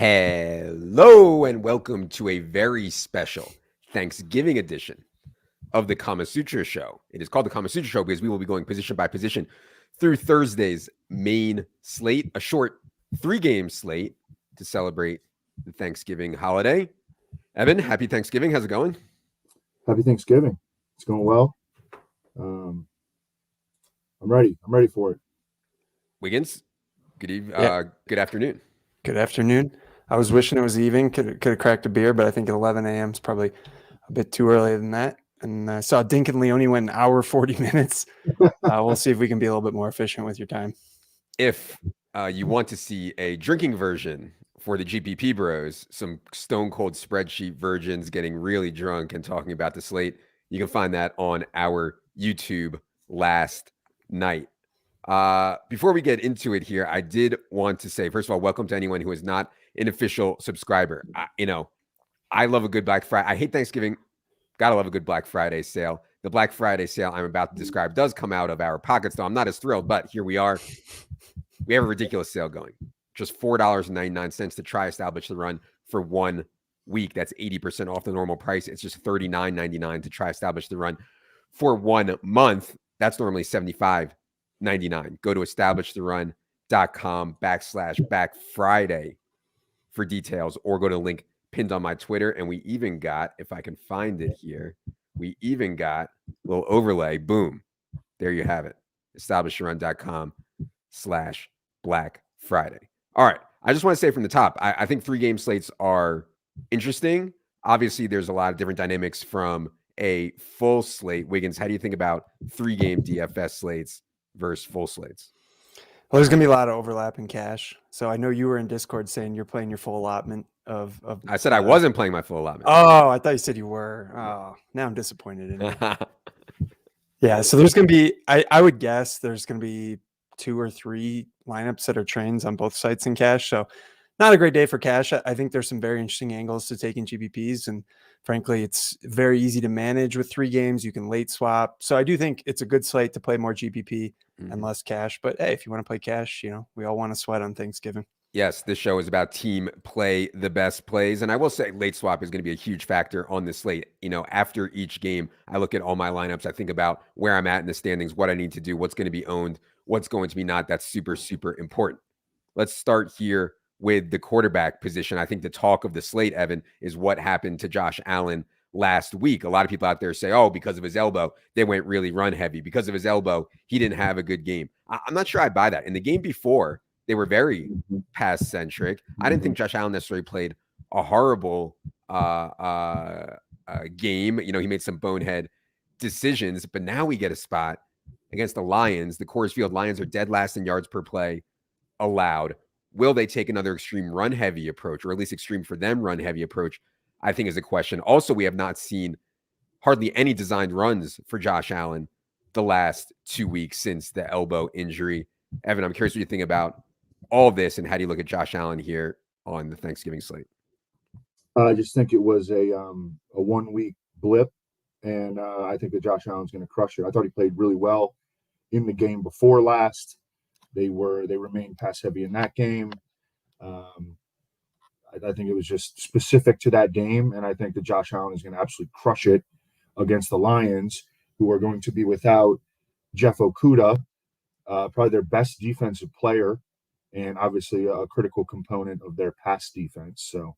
Hello and welcome to a very special Thanksgiving edition of the Kama Sutra Show. It is called the Kama Sutra Show because we will be going position by position through Thursday's main slate, a short 3-game slate to celebrate the Thanksgiving holiday. Evan, happy Thanksgiving. How's it going? Happy Thanksgiving. It's going well. I'm ready. I'm ready for it. Wiggins, good afternoon. Good afternoon. I was wishing it was evening. Could have cracked a beer, but I think at 11 a.m. is probably a bit too early than that. And I saw Dink and Leone went an hour, 40 minutes. We'll see if we can be a little bit more efficient with your time. If you want to see a drinking version for the GPP bros, some stone cold spreadsheet virgins getting really drunk and talking about the slate, you can find that on our YouTube last night. Before we get into it here, I did want to say, first of all, welcome to anyone who is not an official subscriber. I love a good Black Friday. I hate Thanksgiving. Gotta love a good Black Friday sale. The Black Friday sale I'm about to describe does come out of our pockets, though I'm not as thrilled, but here we are. We have a ridiculous sale going. Just $4.99 to try establish the run for 1 week. That's 80% off the normal price. It's just $39.99 to try establish the run for 1 month. That's normally $75.99. Go to establishtherun.com/Black Friday for details, or go to the link pinned on my Twitter. And we even got, if I can find it here, we even got a little overlay. Boom. There you have it. establishtherun.com/Black Friday. All right. I just want to say from the top, I think 3-game slates are interesting. Obviously, there's a lot of different dynamics from a full slate. Wiggins, how do you think about 3-game DFS slates versus full slates? Well, there's going to be a lot of overlap in cash. So I know you were in Discord saying you're playing your full allotment of I said I wasn't playing my full allotment. Oh, I thought you said you were. Oh, now I'm disappointed in you. Yeah, so there's going to be, I would guess there's going to be 2 or 3 lineups that are trains on both sites in cash. So not a great day for cash. I think there's some very interesting angles to take in GPPs. And frankly, it's very easy to manage with 3 games. You can late swap. So I do think it's a good slate to play more GPP and less cash. But hey, if you want to play cash, we all want to sweat on Thanksgiving. Yes, this show is about team play the best plays. And I will say late swap is going to be a huge factor on the slate. After each game, I look at all my lineups. I think about where I'm at in the standings, what I need to do, what's going to be owned, what's going to be not. That's super, super important. Let's start here with the quarterback position. I think the talk of the slate, Evan, is what happened to Josh Allen last week. A lot of people out there say, oh, because of his elbow, they went really run heavy. Because of his elbow, he didn't have a good game. I'm not sure I buy that. In the game before, they were very pass-centric. I didn't think Josh Allen necessarily played a horrible game. He made some bonehead decisions, but now we get a spot against the Lions. The Coors Field Lions are dead last in yards per play allowed. Will they take another extreme run-heavy approach, or at least extreme for them run-heavy approach, I think is a question. Also, we have not seen hardly any designed runs for Josh Allen the last 2 weeks since the elbow injury. Evan, I'm curious what you think about all of this, and how do you look at Josh Allen here on the Thanksgiving slate? I just think it was a 1-week blip, and I think that Josh Allen's going to crush it. I thought he played really well in the game before last. They remained pass heavy in that game. I think it was just specific to that game, and I think that Josh Allen is going to absolutely crush it against the Lions, who are going to be without Jeff Okudah, probably their best defensive player, and obviously a critical component of their pass defense. So,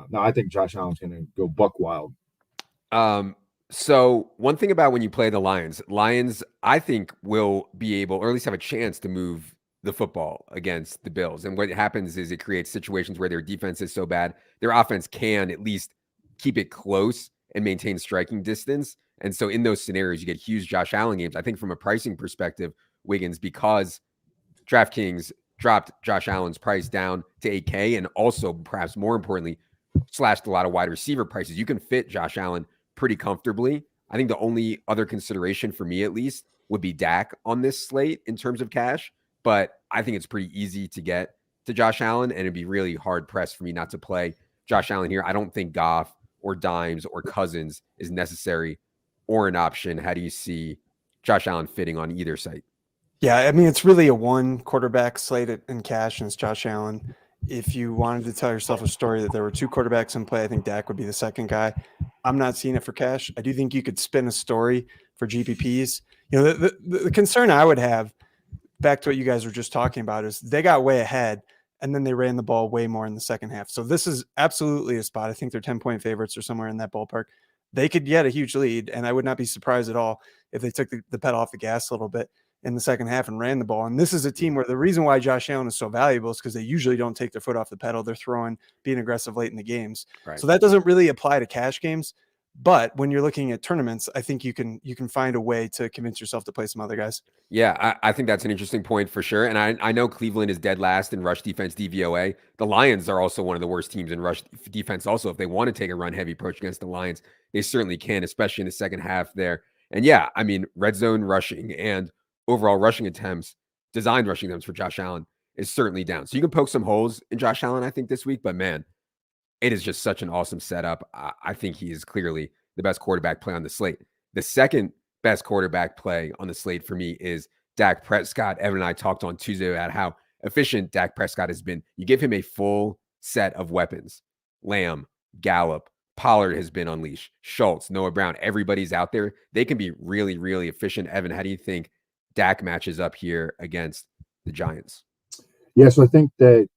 no, I think Josh Allen's going to go buck wild. So one thing about when you play the Lions, I think will be able, or at least have a chance to move the football against the Bills. And what happens is it creates situations where their defense is so bad, their offense can at least keep it close and maintain striking distance. And so in those scenarios, you get huge Josh Allen games. I think from a pricing perspective, Wiggins, because DraftKings dropped Josh Allen's price down to $8K, and also perhaps more importantly, slashed a lot of wide receiver prices. You can fit Josh Allen pretty comfortably. I think the only other consideration for me, at least, would be Dak on this slate in terms of cash. But I think it's pretty easy to get to Josh Allen, and it'd be really hard pressed for me not to play Josh Allen here. I don't think Goff or Dimes or Cousins is necessary or an option. How do you see Josh Allen fitting on either site? Yeah, I mean, it's really a 1 quarterback slate in cash, and it's Josh Allen. if you wanted to tell yourself a story that there were two quarterbacks in play, I think Dak would be the second guy. I'm not seeing it for cash. I do think you could spin a story for GPPs. You know, the concern I would have, back to what you guys were just talking about, is they got way ahead and then they ran the ball way more in the second half. So this is absolutely a spot. I think they're 10-point favorites or somewhere in that ballpark. They could get a huge lead, and I would not be surprised at all if they took the pedal off the gas a little bit in the second half and ran the ball. And this is a team where the reason why Josh Allen is so valuable is because they usually don't take their foot off the pedal. They're throwing, being aggressive late in the games. Right. So that doesn't really apply to cash games. But when you're looking at tournaments, I think you can find a way to convince yourself to play some other guys. Yeah, I think that's an interesting point for sure. And I know Cleveland is dead last in rush defense DVOA. The Lions are also one of the worst teams in rush defense. Also, if they want to take a run heavy approach against the Lions, they certainly can, especially in the second half there. And yeah, I mean, red zone rushing and overall rushing attempts, designed rushing attempts for Josh Allen is certainly down. So you can poke some holes in Josh Allen, I think, this week. But man, it is just such an awesome setup. I think he is clearly the best quarterback play on the slate. The second best quarterback play on the slate for me is Dak Prescott. Evan and I talked on Tuesday about how efficient Dak Prescott has been. You give him a full set of weapons. Lamb, Gallup, Pollard has been unleashed. Schultz, Noah Brown, everybody's out there. They can be really, really efficient. Evan, how do you think Dak matches up here against the Giants? Yeah, so I think that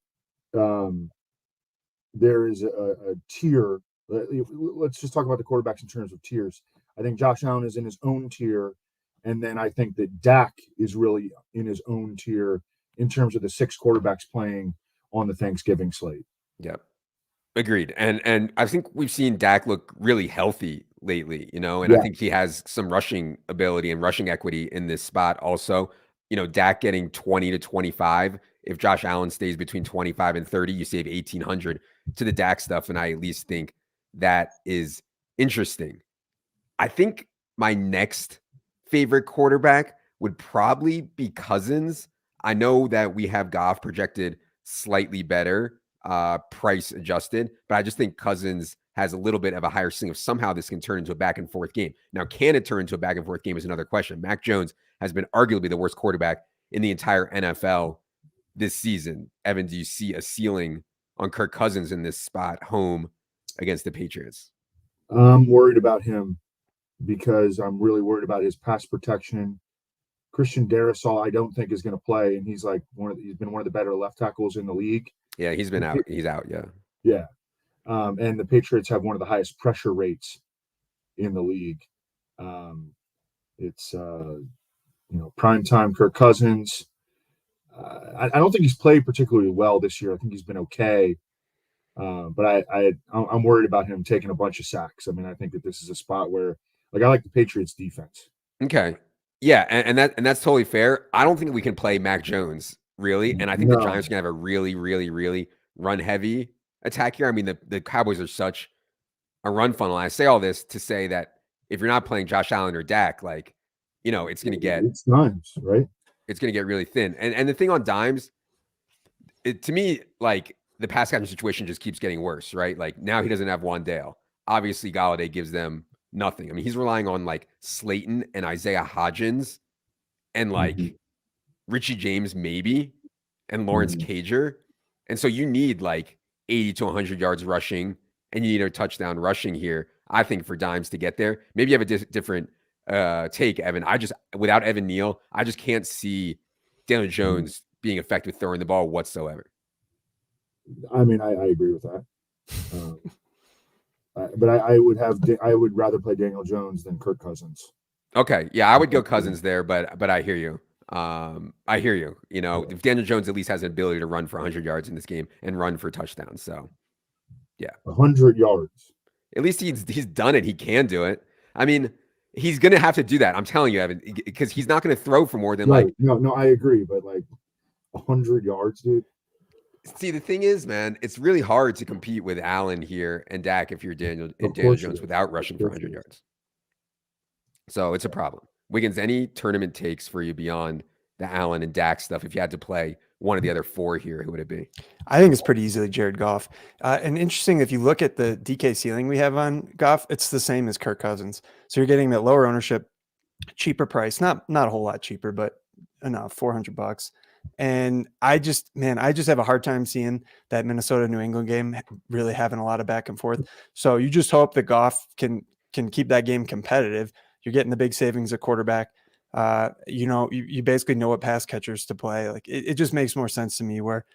there is a tier. Let's just talk about the quarterbacks in terms of tiers. I think Josh Allen is in his own tier, and then I think that Dak is really in his own tier in terms of the 6 quarterbacks playing on the Thanksgiving slate. Yep. Agreed. And I think we've seen Dak look really healthy lately, and I think he has some rushing ability and rushing equity in this spot also. Dak getting 20 to 25. If Josh Allen stays between 25 and 30, you save 1,800 to the Dak stuff. And I at least think that is interesting. I think my next favorite quarterback would probably be Cousins. I know that we have Goff projected slightly better, price adjusted, but I just think Cousins has a little bit of a higher ceiling. If somehow this can turn into a back and forth game. Now, can it turn into a back and forth game is another question. Mac Jones has been arguably the worst quarterback in the entire NFL this season. Evan, do you see a ceiling on Kirk Cousins in this spot home against the Patriots? I'm worried about him because I'm really worried about his pass protection. Christian Darrisaw, I don't think is going to play, and he's he's been one of the better left tackles in the league. Yeah, he's been out. He's out. Yeah. Yeah. And the Patriots have one of the highest pressure rates in the league. It's primetime Kirk Cousins. I don't think he's played particularly well this year. I think he's been okay. But I'm worried about him taking a bunch of sacks. I mean, I think that this is a spot where, I like the Patriots defense. Okay. Yeah, and that's totally fair. I don't think we can play Mac Jones, really. And I think the Giants are going to have a really, really, really run-heavy attack here. I mean, the Cowboys are such a run funnel. I say all this to say that if you're not playing Josh Allen or Dak, it's going to get... It's dimes, right? It's going to get really thin. And the thing on dimes, to me, the pass catching situation just keeps getting worse, right? Now he doesn't have Wan'Dale. Obviously, Galladay gives them nothing. I mean, he's relying on Slayton and Isaiah Hodgins and Richie James maybe and Lawrence Cager. And so you need 80 to 100 yards rushing and you need a touchdown rushing here, I think, for dimes to get there. Maybe you have a different take, Evan. Without Evan Neal, I just can't see Daniel Jones being effective throwing the ball whatsoever. I mean, I agree with that. But I would rather play Daniel Jones than Kirk Cousins. Okay. Yeah, I would go Cousins there, but I hear you. I hear you. If Daniel Jones at least has an ability to run for 100 yards in this game and run for touchdowns. So, yeah. 100 yards. At least he's done it. He can do it. I mean, he's going to have to do that. I'm telling you, Evan, because he's not going to throw for more than No, I agree. But 100 yards, dude. See, the thing is, man, it's really hard to compete with Allen here and Dak if you're Daniel Jones without rushing for 100 yards. So it's a problem. Wiggins, any tournament takes for you beyond the Allen and Dak stuff? If you had to play one of the other 4 here, who would it be? I think it's pretty easily Jared Goff. And interesting, if you look at the DK ceiling we have on Goff, it's the same as Kirk Cousins. So you're getting that lower ownership, cheaper price, not a whole lot cheaper, but enough, $400. And I just have a hard time seeing that Minnesota New England game really having a lot of back and forth. So you just hope that Goff can keep that game competitive. You're getting the big savings at quarterback. You basically know what pass catchers to play. Like it just makes more sense to me where,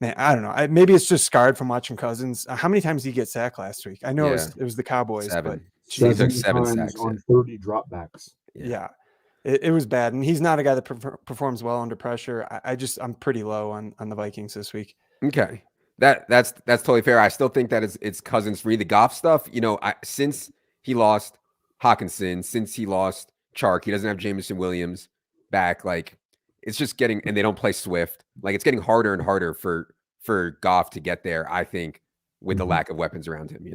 man, I don't know. Maybe it's just scarred from watching Cousins. How many times did he get sacked last week? I know it was the Cowboys, 7. but He took 7 7 times sacks on 30 dropbacks. yeah. It was bad, and he's not a guy that performs well under pressure. I'm pretty low on the Vikings this week. Okay, that's totally fair. I still think that it's Cousins for me. The Goff stuff, since he lost Hawkinson, since he lost Chark, he doesn't have Jameson Williams back. Like it's just getting, and they don't play Swift. Like it's getting harder and harder for Goff to get there. I think with the lack of weapons around him.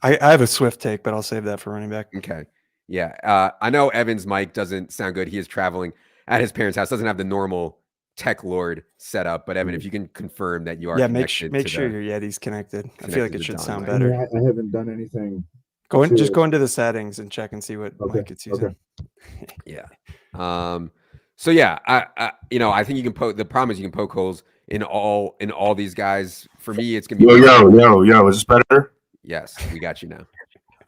I have a Swift take, but I'll save that for running back. Okay. Yeah. I know Evan's mic doesn't sound good. He is traveling at his parents' house. Doesn't have the normal tech lord setup. But Evan, if you can confirm that you are make sure your Yeti's connected. I feel like it should sound I mean, better. I haven't done anything. Just go into the settings and check and see what mic it's using. Okay. Yeah. So yeah, I think you can poke. The problem is you can poke holes in all these guys. For me, it's gonna be yo. Is this better? Yes, we got you now.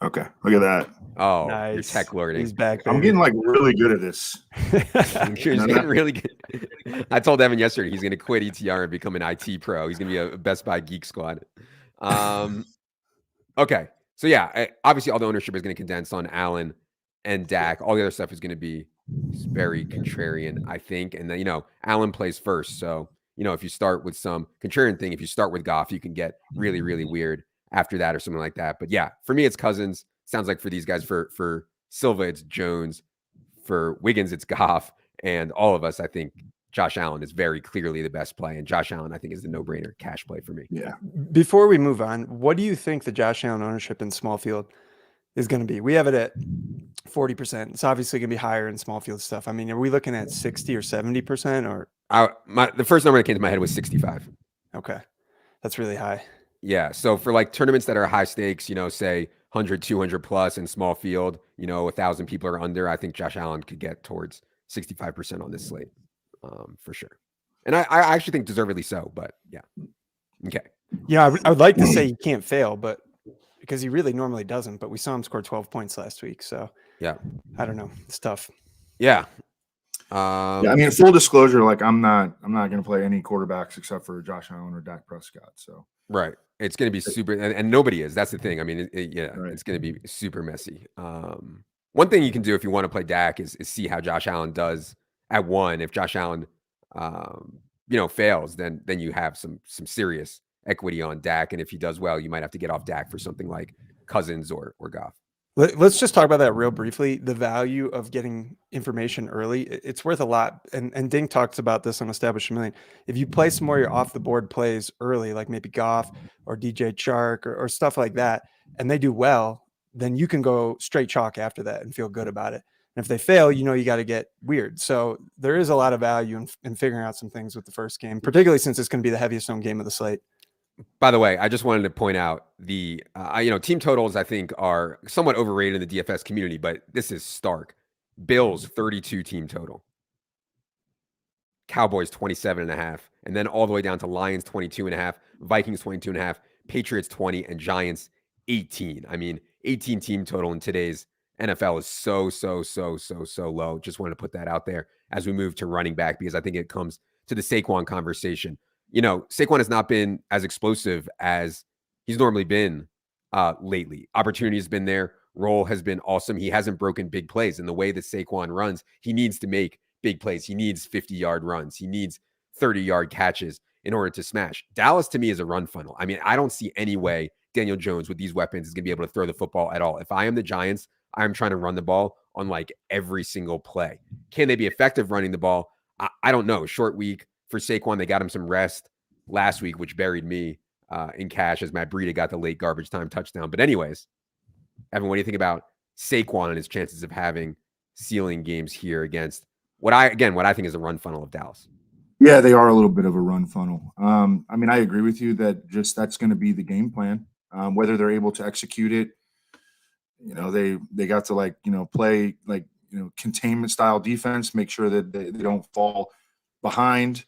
Okay, look at that. Oh, nice. You're tech lording. He's back. I'm getting like really good at this. You're getting really good. I told Evan yesterday he's going to quit ETR and become an IT pro. He's going to be a Best Buy Geek Squad. Okay, so yeah, obviously all the ownership is going to condense on Allen and Dak. All the other stuff is going to be very contrarian, I think. And then Allen plays first, so if you start with some contrarian thing, if you start with Goff, you can get really, really weird after that or something like that. But yeah, for me, it's Cousins. Sounds like for these guys, for Silva, it's Jones. For Wiggins, it's Goff. And all of us, I think Josh Allen is very clearly the best play. And Josh Allen, I think, is the no-brainer cash play for me. Yeah. Before we move on, what do you think the Josh Allen ownership in small field is going to be? We have it at 40%. It's obviously going to be higher in small field stuff. I mean, are we looking at 60 or 70% or? The first number that came to my head was 65. Okay. That's really high. Yeah. So for like tournaments that are high stakes, say 100, 200 plus in small field, 1,000 people are under, I think Josh Allen could get towards 65% on this slate for sure. And I actually think deservedly so, but yeah. Okay. Yeah. I would like to say he can't fail, but because he really normally doesn't, but we saw him score 12 points last week. So yeah, I don't know. It's tough. Yeah. I mean, full disclosure, like I'm not going to play any quarterbacks except for Josh Allen or Dak Prescott. So right. It's going to be super, and nobody is. That's the thing. I mean, Right. It's going to be super messy. One thing you can do if you want to play Dak is see how Josh Allen does at 1. If Josh Allen, fails, then you have some serious equity on Dak, and if he does well, you might have to get off Dak for something like Cousins or Goff. Let's just talk about that real briefly. The value of getting information early, it's worth a lot. And Dink talks about this on Established Million. If you play some more your off the board plays early, like maybe Goff or DJ Chark or stuff like that, and they do well, then you can go straight chalk after that and feel good about it. And if they fail, you got to get weird. So there is a lot of value in figuring out some things with the first game, particularly since it's going to be the heaviest owned game of the slate. By the way, I just wanted to point out the team totals I think are somewhat overrated in the DFS community, but this is stark. Bills 32 team total, Cowboys 27.5, and then all the way down to Lions 22.5, Vikings 22.5, Patriots 20, and Giants 18. I mean, 18 team total in today's NFL is so low. Just wanted to put that out there as we move to running back because I think it comes to the Saquon conversation. Saquon has not been as explosive as he's normally been lately. Opportunity has been there. Role has been awesome. He hasn't broken big plays. And the way that Saquon runs, he needs to make big plays. He needs 50-yard runs. He needs 30-yard catches in order to smash. Dallas, to me, is a run funnel. I mean, I don't see any way Daniel Jones with these weapons is going to be able to throw the football at all. If I am the Giants, I'm trying to run the ball on like every single play. Can they be effective running the ball? I don't know. Short week for Saquon. They got him some rest last week, which buried me in cash as Matt Breida got the late garbage time touchdown. But anyways, Evan, what do you think about Saquon and his chances of having ceiling games here against what I think is a run funnel of Dallas? Yeah, they are a little bit of a run funnel. I mean, I agree with you that that's going to be the game plan. Whether they're able to execute it, they got to play containment style defense, make sure that they don't fall behind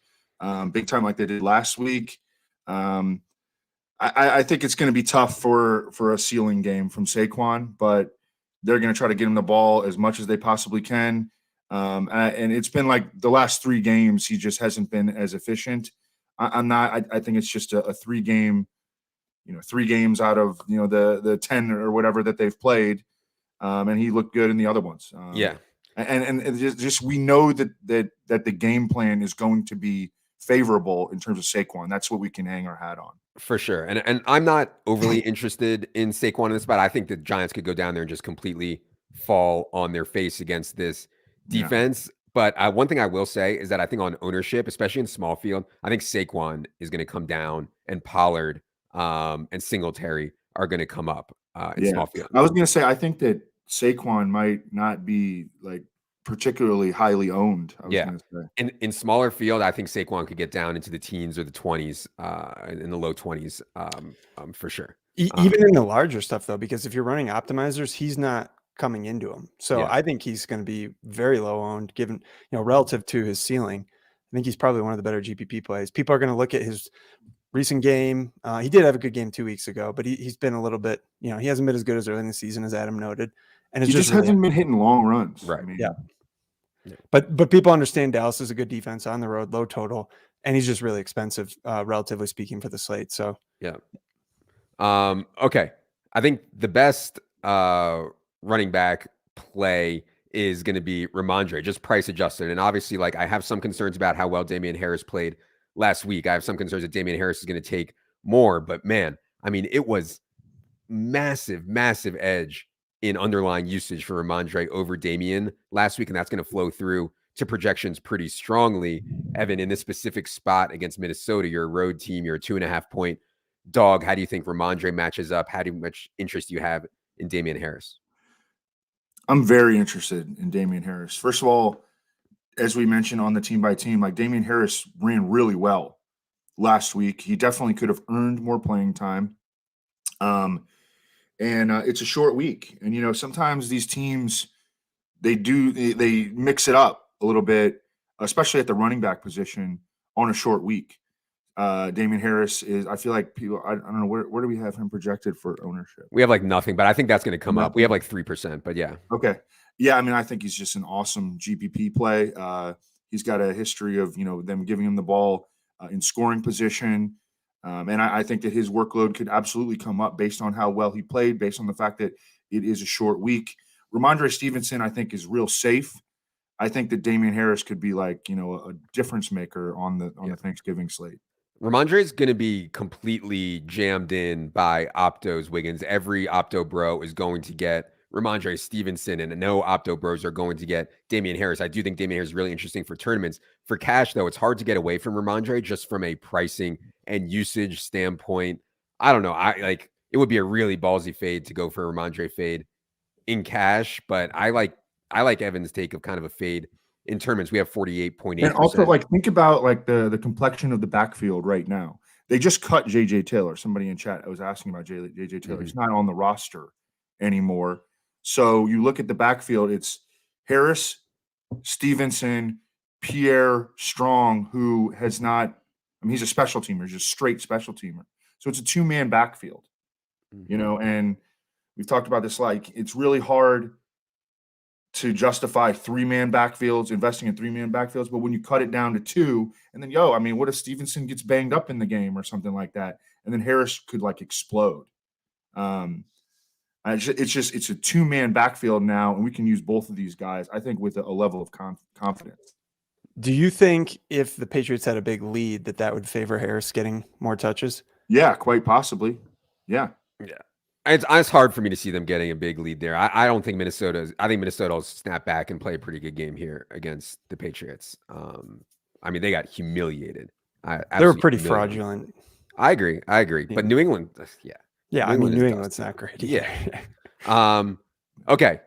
big time like they did last week. I think it's going to be tough for a ceiling game from Saquon, but they're going to try to get him the ball as much as they possibly can. And it's been like the last 3 games, he just hasn't been as efficient. I think it's just a 3-game, 3 games out of, the 10 or whatever that they've played. And he looked good in the other ones. And just we know that the game plan is going to be favorable in terms of Saquon. That's what we can hang our hat on. For sure. And I'm not overly interested in Saquon in this spot. I think the Giants could go down there and just completely fall on their face against this defense. Yeah. But one thing I will say is that I think on ownership, especially in small field, I think Saquon is going to come down and Pollard and Singletary are going to come up in small field. I was going to say, I think that Saquon might not be like particularly highly owned. In smaller field, I think Saquon could get down into the teens or the 20s, in the low 20s, for sure. Even in the larger stuff, though, because if you're running optimizers, he's not coming into them. So I think he's going to be very low owned, given relative to his ceiling. I think he's probably one of the better GPP plays. People are going to look at his recent game. He did have a good game 2 weeks ago, but he's been a little bit. He hasn't been as good as early in the season, as Adam noted, and he just hasn't been hitting long runs. Right. But people understand Dallas is a good defense on the road, low total, and he's just really expensive, relatively speaking, for the slate. So okay. I think the best running back play is going to be Ramondre, just price adjusted. And obviously, like, I have some concerns about how well Damian Harris played last week. I have some concerns that Damian Harris is going to take more, but man, I mean, it was massive edge in underlying usage for Ramondre over Damian last week, and that's going to flow through to projections pretty strongly. Evan, in this specific spot against Minnesota, you're a road team, you're a 2.5-point dog. How do you think Ramondre matches up? How much interest do you have in Damian Harris? I'm very interested in Damian Harris. First of all, as we mentioned on the team by team, like Damian Harris ran really well last week. He definitely could have earned more playing time. And it's a short week. And, sometimes these teams, they mix it up a little bit, especially at the running back position on a short week. Damian Harris I feel like people, I don't know, where do we have him projected for ownership? We have like nothing, but I think that's going to come up. We have like 3%, but yeah. Okay. Yeah. I mean, I think he's just an awesome GPP play. He's got a history of, them giving him the ball in scoring position. And I think that his workload could absolutely come up based on how well he played, based on the fact that it is a short week. Ramondre Stevenson, I think, is real safe. I think that Damian Harris could be like, a difference maker on the Thanksgiving slate. Ramondre is going to be completely jammed in by Opto's Wiggins. Every Opto bro is going to get Ramondre Stevenson, and no Opto bros are going to get Damian Harris. I do think Damian Harris is really interesting for tournaments. For cash, though, it's hard to get away from Ramondre just from a pricing and usage standpoint. I don't know. It would be a really ballsy fade to go for a Ramondre fade in cash, but I like Evan's take of kind of a fade in tournaments. We have 48.8%. And also, think about the complexion of the backfield right now. They just cut JJ Taylor. Somebody in chat was asking about JJ Taylor. He's not on the roster anymore. So you look at the backfield, it's Harris, Stevenson, Pierre Strong, who has not, he's a special teamer, just straight special teamer. So it's a 2-man backfield, and we've talked about this, it's really hard to justify 3-man backfields, investing in 3-man backfields. But when you cut it down to 2, and then, what if Stevenson gets banged up in the game or something like that? And then Harris could explode. It's a 2-man backfield now, and we can use both of these guys, I think, with a level of confidence. Do you think if the Patriots had a big lead that would favor Harris getting more touches? Yeah, quite possibly. Yeah. It's hard for me to see them getting a big lead there. I don't think I think Minnesota will snap back and play a pretty good game here against the Patriots. They got humiliated. They were pretty fraudulent. I agree. Yeah. But New England, New England's not great either. Yeah. Okay.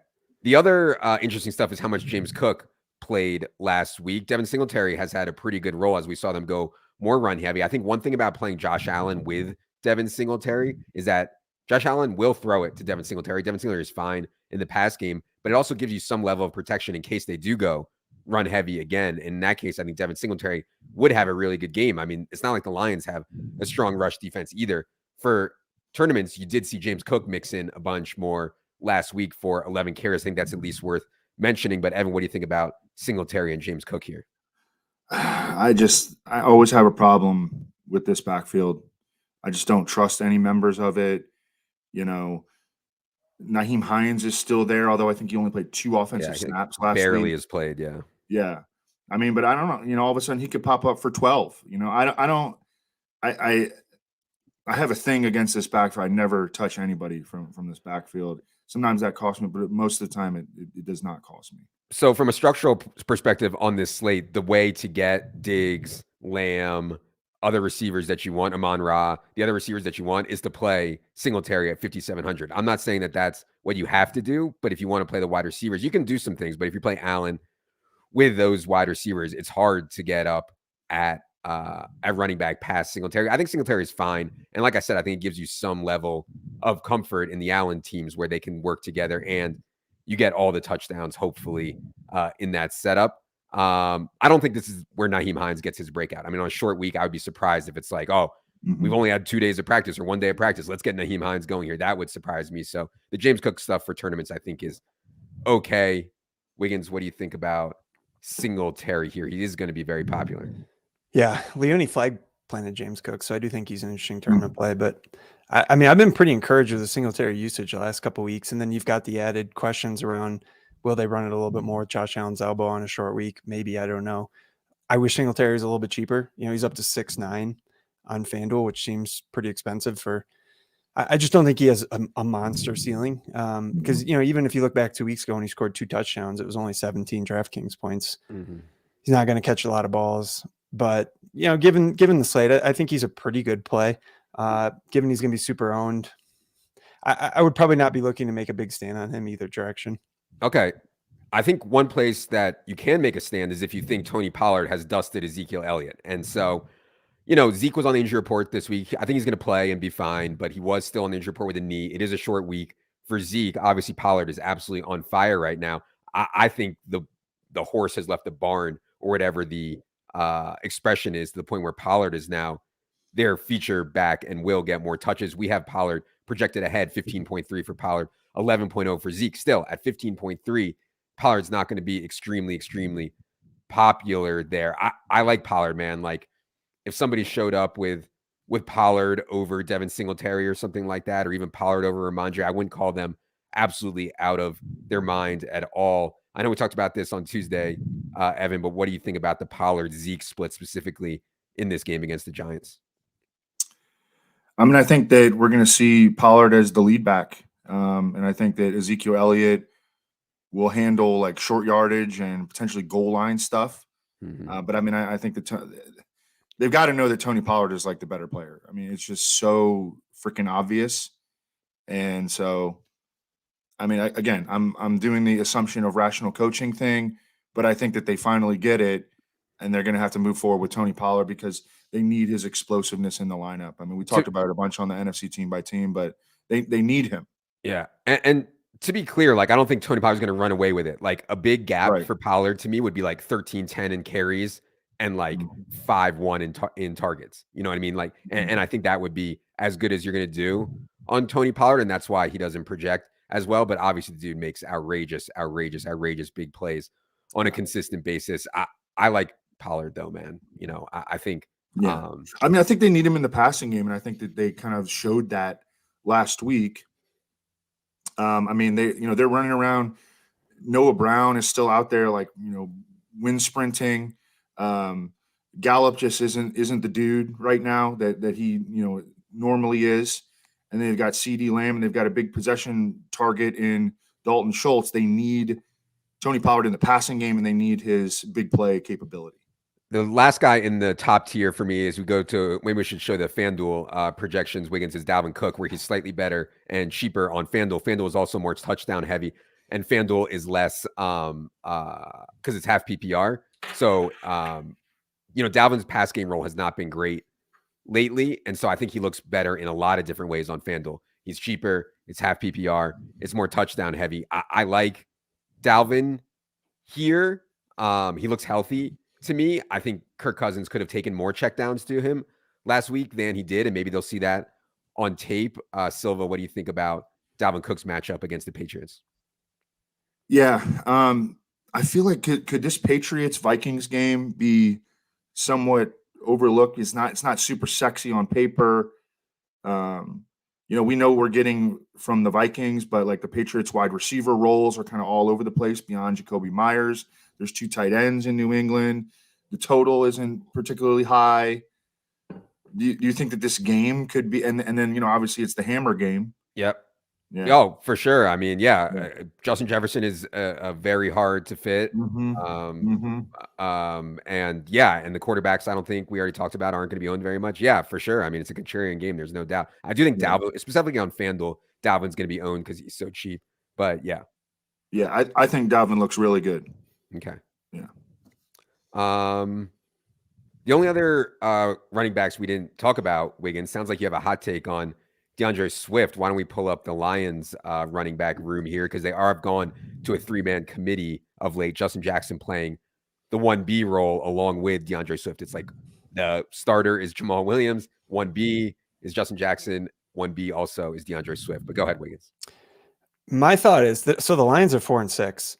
The other interesting stuff is how much James Cook played last week. Devin Singletary has had a pretty good role as we saw them go more run heavy. I think one thing about playing Josh Allen with Devin Singletary is that Josh Allen will throw it to Devin Singletary. Devin Singletary is fine in the pass game, but it also gives you some level of protection in case they do go run heavy again. In that case, I think Devin Singletary would have a really good game. I mean, it's not like the Lions have a strong rush defense either. For tournaments, you did see James Cook mix in a bunch more last week for 11 carries. I think that's at least worth mentioning. But Evan, what do you think about Singletary and James Cook here? I always have a problem with this backfield. I just don't trust any members of it. You know, Nyheim Hines is still there, although I think he only played 2 offensive snaps last week. Barely has played, yeah. Yeah. I mean, but I don't know. You know, all of a sudden he could pop up for 12. You know, I have a thing against this backfield. I never touch anybody from this backfield. Sometimes that costs me, but most of the time it does not cost me. So from a structural perspective on this slate, the way to get Diggs, Lamb, other receivers that you want, Amon-Ra, the other receivers that you want is to play Singletary at 5,700. I'm not saying that that's what you have to do, but if you want to play the wide receivers, you can do some things. But if you play Allen with those wide receivers, it's hard to get up at running back past Singletary. I think Singletary is fine. And like I said, I think it gives you some level of comfort in the Allen teams where they can work together and you get all the touchdowns, hopefully, in that setup. I don't think this is where Nyheim Hines gets his breakout. I mean, on a short week, I would be surprised if it's like, we've only had 2 days of practice or 1 day of practice. Let's get Nyheim Hines going here. That would surprise me. So the James Cook stuff for tournaments, I think, is okay. Wiggins, what do you think about Singletary here? He is going to be very popular. Yeah, Leone Flag planted James Cook, so I do think he's an interesting tournament play. But I mean, I've been pretty encouraged with the Singletary usage the last couple of weeks, and then you've got the added questions around will they run it a little bit more with Josh Allen's elbow on a short week? Maybe, I don't know. I wish Singletary was a little bit cheaper. You know, he's up to 6'9" on FanDuel, which seems pretty expensive for. I just don't think he has a monster ceiling because, you know, even if you look back 2 weeks ago when he scored 2 touchdowns, it was only 17 DraftKings points. He's not going to catch a lot of balls. But, you know, given the slate, I think he's a pretty good play. Given he's going to be super owned, I would probably not be looking to make a big stand on him either direction. Okay. I think one place that you can make a stand is if you think Tony Pollard has dusted Ezekiel Elliott. And so, you know, Zeke was on the injury report this week. I think he's going to play and be fine, but he was still on the injury report with a knee. It is a short week for Zeke. Obviously, Pollard is absolutely on fire right now. I think the horse has left the barn, or whatever the expression is, to the point where Pollard is now their feature back and will get more touches. We have Pollard projected ahead, 15.3 for Pollard, 11.0 for Zeke. Still at 15.3, Pollard's not going to be extremely, extremely popular there. I like Pollard, man. Like if somebody showed up with Pollard over Devin Singletary or something like that, or even Pollard over Ramondre, I wouldn't call them absolutely out of their mind at all. I know we talked about this on Tuesday, Evan, but what do you think about the Pollard-Zeke split specifically in this game against the Giants? I mean, I think that we're going to see Pollard as the lead back. And I think that Ezekiel Elliott will handle like short yardage and potentially goal line stuff. But I mean, I think that they've got to know that Tony Pollard is like the better player. I mean, it's just so freaking obvious. And so, I mean, again, I'm doing the assumption of rational coaching thing, but I think that they finally get it, and they're going to have to move forward with Tony Pollard because they need his explosiveness in the lineup. I mean, we talked about it a bunch on the NFC team by team, but they need him. Yeah, and to be clear, like I don't think Tony Pollard's going to run away with it. Like a big gap for Pollard to me would be like 13-10 in carries and like 5-1 in targets. You know what I mean? Like, and I think that would be as good as you're going to do on Tony Pollard, and that's why he doesn't project as well. But obviously, the dude makes outrageous big plays on a consistent basis. I like Pollard though, man. You know, I think. Yeah. I mean, I think they need him in the passing game, and I think that they kind of showed that last week. I mean, they're running around. Noah Brown is still out there, like, wind sprinting. Gallup just isn't the dude right now that he, normally is. And they've got CD Lamb, and they've got a big possession target in Dalton Schultz. They need Tony Pollard in the passing game, and they need his big play capability. The last guy in the top tier for me is maybe we should show the FanDuel projections. Wiggins is Dalvin Cook, where he's slightly better and cheaper on FanDuel. FanDuel is also more touchdown heavy, and FanDuel is less because it's half PPR. So, Dalvin's pass game role has not been great lately. And so I think he looks better in a lot of different ways on FanDuel. He's cheaper. It's half PPR. It's more touchdown heavy. I like Dalvin here. He looks healthy to me. I think Kirk Cousins could have taken more checkdowns to him last week than he did, and maybe they'll see that on tape. Silva, what do you think about Dalvin Cook's matchup against the Patriots? Yeah, I feel like could this Patriots Vikings game be somewhat overlooked? It's not super sexy on paper. We know we're getting from the Vikings, but like the Patriots wide receiver roles are kind of all over the place beyond Jacoby Myers. There's 2 tight ends in New England. The total isn't particularly high. Do you think that this game could be, and then, obviously it's the hammer game. Yep. Yeah. Oh, for sure. I mean, Justin Jefferson is a very hard to fit. Mm-hmm. And the quarterbacks, I don't think we already talked about, aren't going to be owned very much. Yeah, for sure. I mean, it's a contrarian game. There's no doubt. I do think Dalvin, specifically on FanDuel, Dalvin's going to be owned because he's so cheap. But yeah. Yeah, I think Dalvin looks really good. Okay. Yeah. The only other running backs we didn't talk about, Wiggins, sounds like you have a hot take on DeAndre Swift. Why don't we pull up the Lions running back room here? Because they have gone to a 3-man committee of late. Justin Jackson playing the 1B role along with DeAndre Swift. It's like the starter is Jamal Williams, 1B is Justin Jackson, 1B also is DeAndre Swift. But go ahead, Wiggins. My thought is that so the Lions are 4-6.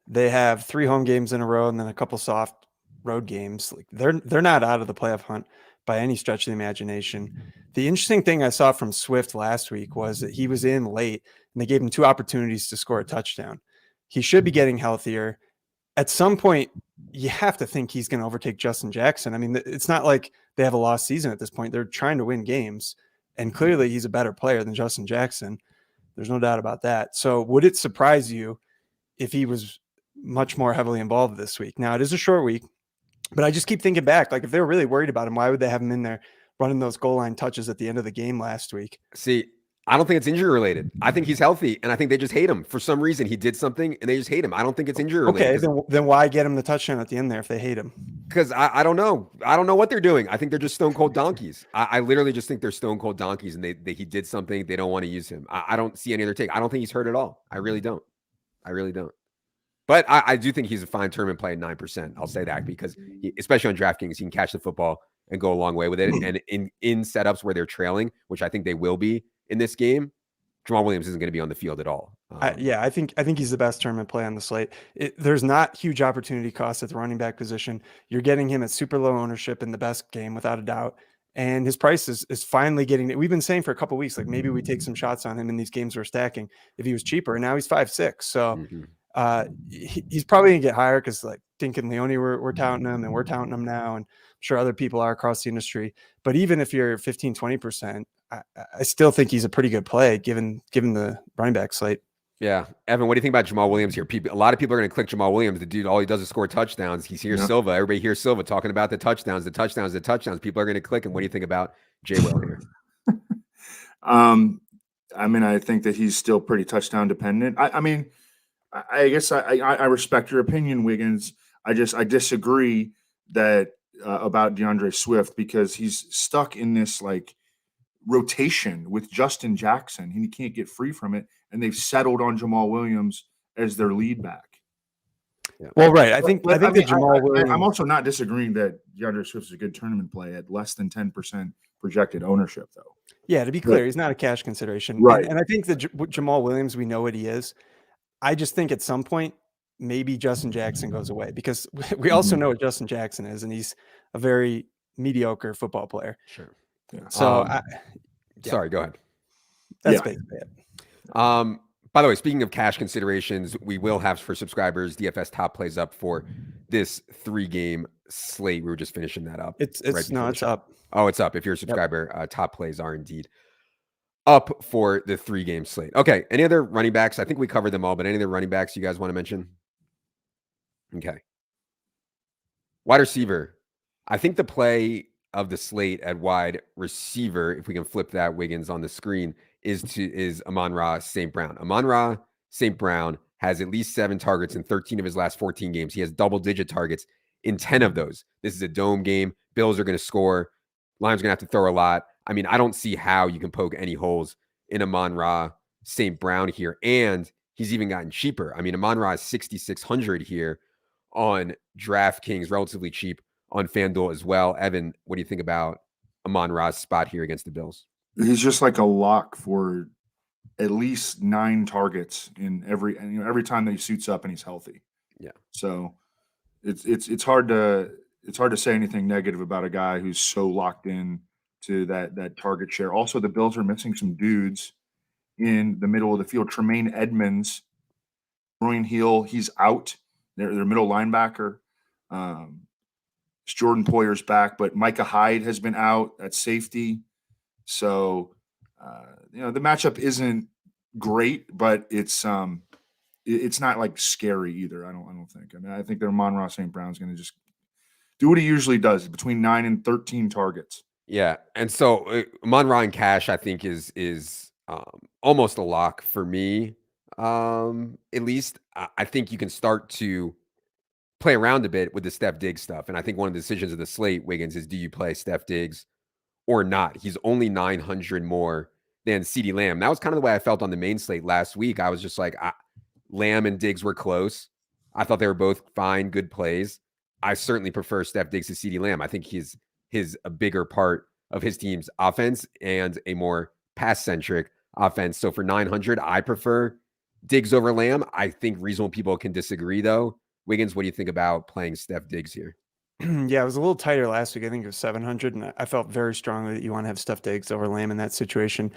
They have 3 home games in a row and then a couple soft road games. Like they're not out of the playoff hunt by any stretch of the imagination. The interesting thing I saw from Swift last week was that he was in late and they gave him 2 opportunities to score a touchdown. He should be getting healthier. At some point, you have to think he's going to overtake Justin Jackson. I mean, it's not like they have a lost season at this point. They're trying to win games, and clearly he's a better player than Justin Jackson. There's no doubt about that. So would it surprise you if he was much more heavily involved this week? Now, it is a short week, but I just keep thinking back, like if they were really worried about him, why would they have him in there running those goal line touches at the end of the game last week? See, I don't think it's injury related. I think he's healthy, and I think they just hate him for some reason. He did something, and they just hate him. I don't think it's injury related. Okay, then why get him the touchdown at the end there if they hate him? Because I don't know. I don't know what they're doing. I think they're just stone cold donkeys. I literally just think they're stone cold donkeys, and he did something. They don't want to use him. I don't see any other take. I don't think he's hurt at all. I really don't. But I do think he's a fine tournament play at 9%. I'll say that because, especially on DraftKings, he can catch the football and go a long way with it. And in setups where they're trailing, which I think they will be in this game, Jamal Williams isn't going to be on the field at all. I think he's the best tournament play on the slate. There's not huge opportunity cost at the running back position. You're getting him at super low ownership in the best game without a doubt. And his price is finally getting it. We've been saying for a couple of weeks, like maybe we take some shots on him in these games we're stacking if he was cheaper. And now he's 5'6". So he's probably gonna get higher because like Dink and Leone we're touting him and we're touting him now. And I'm sure other people are across the industry. But even if you're 15-20%, I still think he's a pretty good play given the running back slate. Yeah. Evan, what do you think about Jamal Williams here? A lot of people are going to click Jamal Williams. The dude, all he does is score touchdowns. He's here, Silva. Everybody hears Silva talking about the touchdowns. People are going to click. And what do you think about Jay Will here? I mean, I think that he's still pretty touchdown dependent. I guess I respect your opinion, Wiggins. I disagree that about DeAndre Swift because he's stuck in this like rotation with Justin Jackson and he can't get free from it. And they've settled on Jamal Williams as their lead back. Yeah. Well, right. I think that Jamal Williams. I'm also not disagreeing that DeAndre Swift is a good tournament play at less than 10% projected ownership, though. Yeah, to be clear, he's not a cash consideration. Right. And I think that Jamal Williams, we know what he is. I just think at some point, maybe Justin Jackson goes away because we also know what Justin Jackson is, and he's a very mediocre football player. Sure. Yeah. So, sorry, go ahead. That's basically it. By the way, speaking of cash considerations, we will have for subscribers DFS Top Plays up for this 3-game slate. We were just finishing that up. It's up. Oh, it's up. If you're a subscriber, Top Plays are indeed up for the 3-game slate. Okay. Any other running backs? I think we covered them all, but any other running backs you guys want to mention? Okay. Wide receiver. I think the play of the slate at wide receiver, if we can flip that, Wiggins, on the screen, is Amon-Ra St. Brown. Amon-Ra St. Brown has at least 7 targets in 13 of his last 14 games. He has double-digit targets in 10 of those. This is a dome game. Bills are going to score. Lions are going to have to throw a lot. I mean, I don't see how you can poke any holes in Amon-Ra St. Brown here. And he's even gotten cheaper. I mean, Amon-Ra is 6,600 here on DraftKings, relatively cheap on FanDuel as well. Evan, what do you think about Amon-Ra's spot here against the Bills? He's just like a lock for at least 9 targets in every time that he suits up and he's healthy. Yeah. So it's hard to say anything negative about a guy who's so locked in to that target share. Also, the Bills are missing some dudes in the middle of the field. Tremaine Edmonds, groin heel, he's out. Their middle linebacker. Jordan Poyer's back, but Micah Hyde has been out at safety. So the matchup isn't great, but it's not like scary either. I don't think. I mean, I think that Amon-Ra St. Brown's going to just do what he usually does, between 9 and 13 targets. Yeah, and so Amon-Ra in cash, I think is almost a lock for me. At least I think you can start to play around a bit with the Steph Diggs stuff, and I think one of the decisions of the slate, Wiggins, is do you play Steph Diggs or not? He's only 900 more than CeeDee Lamb. That was kind of the way I felt on the main slate last week. I was just like, Lamb and Diggs were close. I thought they were both fine, good plays. I certainly prefer Steph Diggs to CeeDee Lamb. I think he's a bigger part of his team's offense and a more pass-centric offense. So for 900, I prefer Diggs over Lamb. I think reasonable people can disagree, though. Wiggins, what do you think about playing Steph Diggs here? Yeah, it was a little tighter last week. I think it was 700, and I felt very strongly that you want to have Steph Diggs over Lamb in that situation.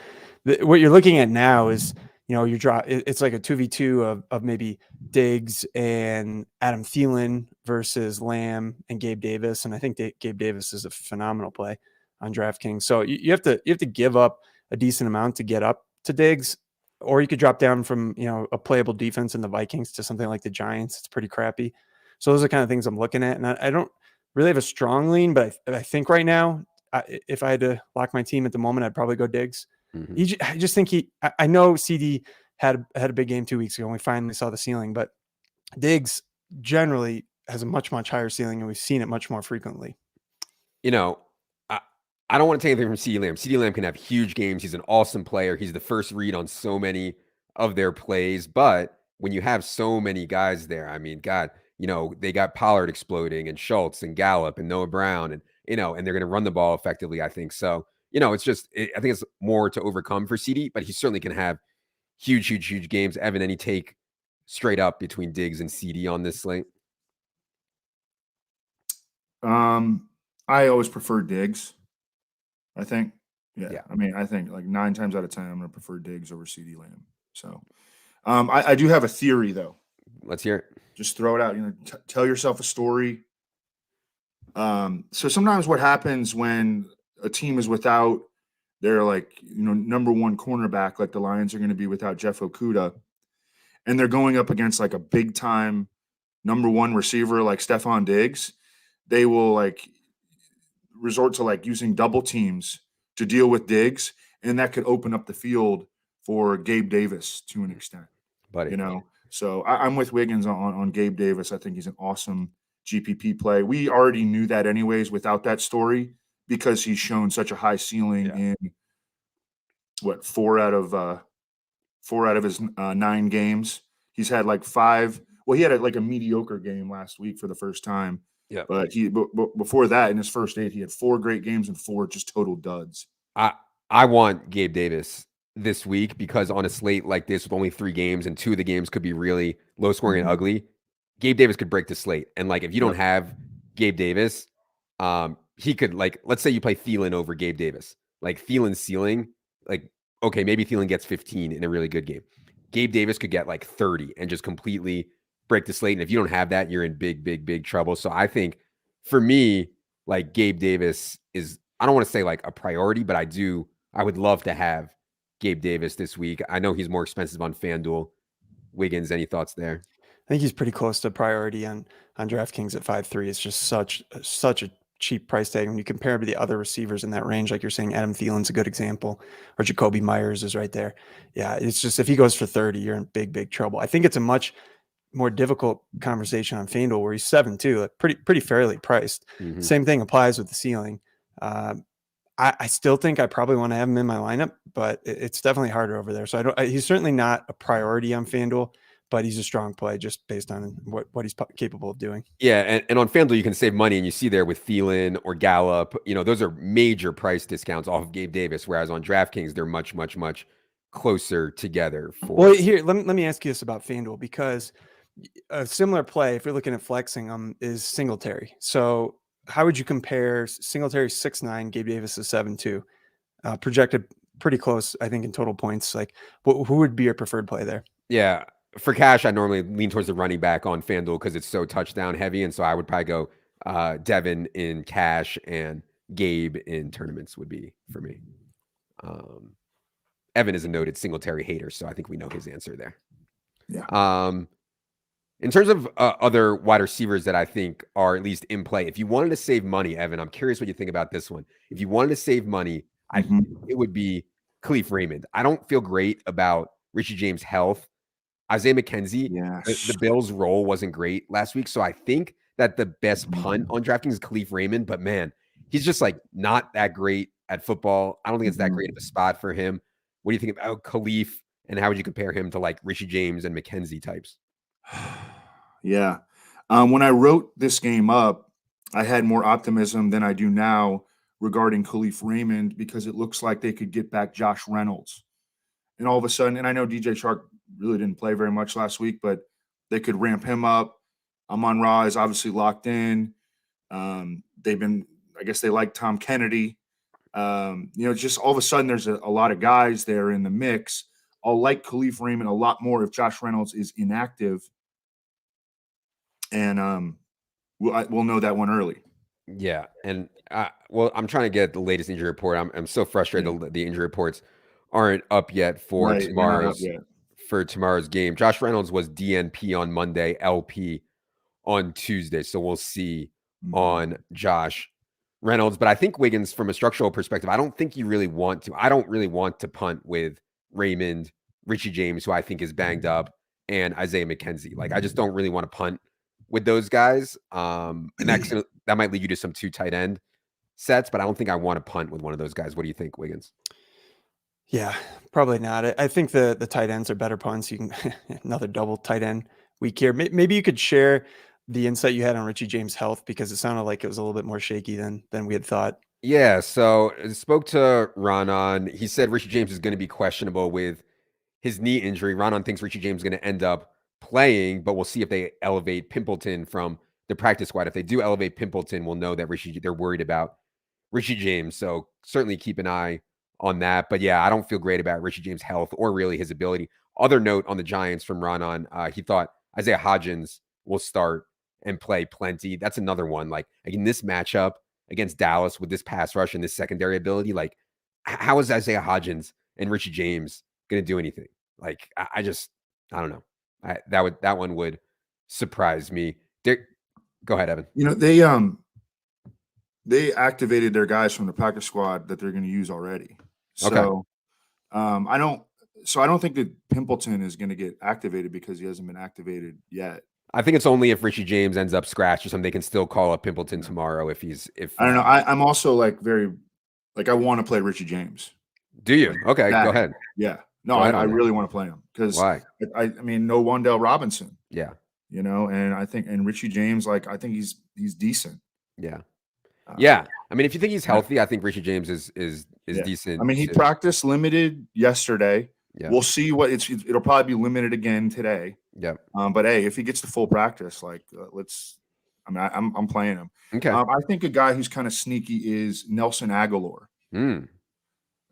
What you're looking at now is, you draw. It's like a 2v2 of maybe Diggs and Adam Thielen versus Lamb and Gabe Davis, and I think Gabe Davis is a phenomenal play on DraftKings. So you have to give up a decent amount to get up to Diggs, or you could drop down from a playable defense in the Vikings to something like the Giants. It's pretty crappy. So those are the kind of things I'm looking at, and I don't really have a strong lean, but I think right now, if I had to lock my team at the moment, I'd probably go Diggs. Mm-hmm. I just think I know CD had a big game 2 weeks ago, and we finally saw the ceiling, but Diggs generally has a much, much higher ceiling, and we've seen it much more frequently. I don't want to take anything from CeeDee Lamb. CeeDee Lamb can have huge games. He's an awesome player. He's the first read on so many of their plays. But when you have so mthink guys there, I mean, God, they got Pollard exploding and Schultz and Gallup and Noah Brown and they're going to run the ball effectively, I think. So, it's just, I think it's more to overcome for CD, but he certainly can have huge, huge, huge games. Evan, any take straight up between Diggs and CD on this slate? I always prefer Diggs. I think, Yeah. I mean, I think like 9 times out of 10, I'm going to prefer Diggs over CeeDee Lamb. So, I do have a theory though. Let's hear it. Just throw it out. Tell yourself a story. So sometimes what happens when a team is without their number one cornerback, like the Lions are going to be without Jeff Okudah, and they're going up against like a big time number one receiver like Stephon Diggs, they will resort to using double teams to deal with Diggs, and that could open up the field for Gabe Davis to an extent. Buddy. So I'm with Wiggins on Gabe Davis. I think he's an awesome GPP play. We already knew that anyways without that story, because he's shown such a high ceiling in four out of his 9 games. He's had 5. Well, he had a mediocre game last week for the first time. Yeah. But before that, in his first 8, he had 4 great games and 4 just total duds. I want Gabe Davis this week because on a slate like this with only 3 games and 2 of the games could be really low scoring and ugly, Gabe Davis could break the slate. And if you don't have Gabe Davis, he could let's say you play Thielen over Gabe Davis. Thielen's ceiling, okay, maybe Thielen gets 15 in a really good game. Gabe Davis could get 30 and just completely break the slate. And if you don't have that, you're in big, big, big trouble. So I think for me, Gabe Davis is, I don't want to say a priority, but I would love to have Gabe Davis this week. I know he's more expensive on FanDuel. Wiggins, any thoughts there? I think he's pretty close to priority on DraftKings at 5.3. It's just such a cheap price tag when you compare him to the other receivers in that range. Like you're saying, Adam Thielen's a good example, or Jacoby Myers is right there. Yeah, it's just if he goes for 30, you're in big, big trouble. I think it's a much more difficult conversation on FanDuel where he's 7.2, pretty fairly priced. Mm-hmm. Same thing applies with the ceiling. I still think I probably want to have him in my lineup, but it's definitely harder over there. So he's certainly not a priority on FanDuel, but he's a strong play just based on what he's capable of doing. Yeah, and on FanDuel you can save money, and you see there with Thielen or Gallup, those are major price discounts off of Gabe Davis, whereas on DraftKings they're much, much, much closer together. Well, here let me ask you this about FanDuel, because a similar play, if you're looking at flexing is Singletary. So how would you compare Singletary 6'9", Gabe Davis is 7'2", projected pretty close, I think, in total points? Like, who would be your preferred play there? Yeah, for cash, I normally lean towards the running back on FanDuel because it's so touchdown heavy, and so I would probably go Devin in cash and Gabe in tournaments would be for me. Evan is a noted Singletary hater, so I think we know his answer there. Yeah. In terms of other wide receivers that I think are at least in play, if you wanted to save money, Evan, I'm curious what you think about this one. If you wanted to save money, I think it would be Khalif Raymond. I don't feel great about Richie James' health. Isaiah McKenzie, the Bills' role wasn't great last week, so I think that the best punt on DraftKings is Khalif Raymond, but man, he's just like not that great at football. I don't think it's that great of a spot for him. What do you think about Khalif, and how would you compare him to like Richie James and McKenzie types? Yeah. When I wrote this game up, I had more optimism than I do now regarding Khalif Raymond, because it looks like they could get back Josh Reynolds. And all of a sudden, and I know DJ Chark really didn't play very much last week, but they could ramp him up. Amon-Ra is obviously locked in. I guess they like Tom Kennedy. Just all of a sudden there's a lot of guys there in the mix. I'll like Khalif Raymond a lot more if Josh Reynolds is inactive. And we'll know that one early. Yeah. And I'm trying to get the latest injury report. I'm so frustrated the injury reports aren't up yet for tomorrow's game. Josh Reynolds was DNP on Monday, LP on Tuesday. So we'll see on Josh Reynolds. But I think Wiggins, from a structural perspective, I don't think you really want to. I don't really want to punt with Raymond, Richie James, who I think is banged up, and Isaiah McKenzie. Like, I just don't really want to punt with those guys. And that might lead you to some 2 tight end sets, but I don't think I want to punt with one of those guys. What do you think, Wiggins? Yeah, probably not. I think the tight ends are better punts. You can another double tight end week here. Maybe you could share the insight you had on Richie James' health, because it sounded like it was a little bit more shaky than we had thought. Yeah, so I spoke to Ronan. He said Richie James is going to be questionable with his knee injury. Ronan thinks Richie James is going to end up playing, but we'll see if they elevate Pimpleton from the practice squad. If they do elevate Pimpleton, we'll know that they're worried about Richie James. So certainly keep an eye on that. But yeah, I don't feel great about Richie James' health or really his ability. Other note on the Giants from Ronan, he thought Isaiah Hodgins will start and play plenty. That's another one. Like, in this matchup against Dallas with this pass rush and this secondary ability, like, how is Isaiah Hodgins and Richie James going to do anything? Like, I don't know. That one would surprise me. Go ahead, Evan. They activated their guys from the practice squad that they're going to use already. So I don't think that Pimpleton is going to get activated because he hasn't been activated yet. I think it's only if Richie James ends up scratched or something. They can still call up Pimpleton tomorrow if I don't know. I'm also I want to play Richie James. Do you? Okay, go ahead. Yeah. No, I really want to play him because why? I mean, no Wan'Dale Robinson. Yeah. And I think Richie James, I think he's decent. Yeah. Yeah. I mean, if you think he's healthy, I think Richie James is decent. I mean, he practiced limited yesterday. Yeah. We'll see it'll probably be limited again today. Yeah. But hey, if he gets to full practice, I'm playing him. Okay. I think a guy who's kind of sneaky is Nelson Aguilar.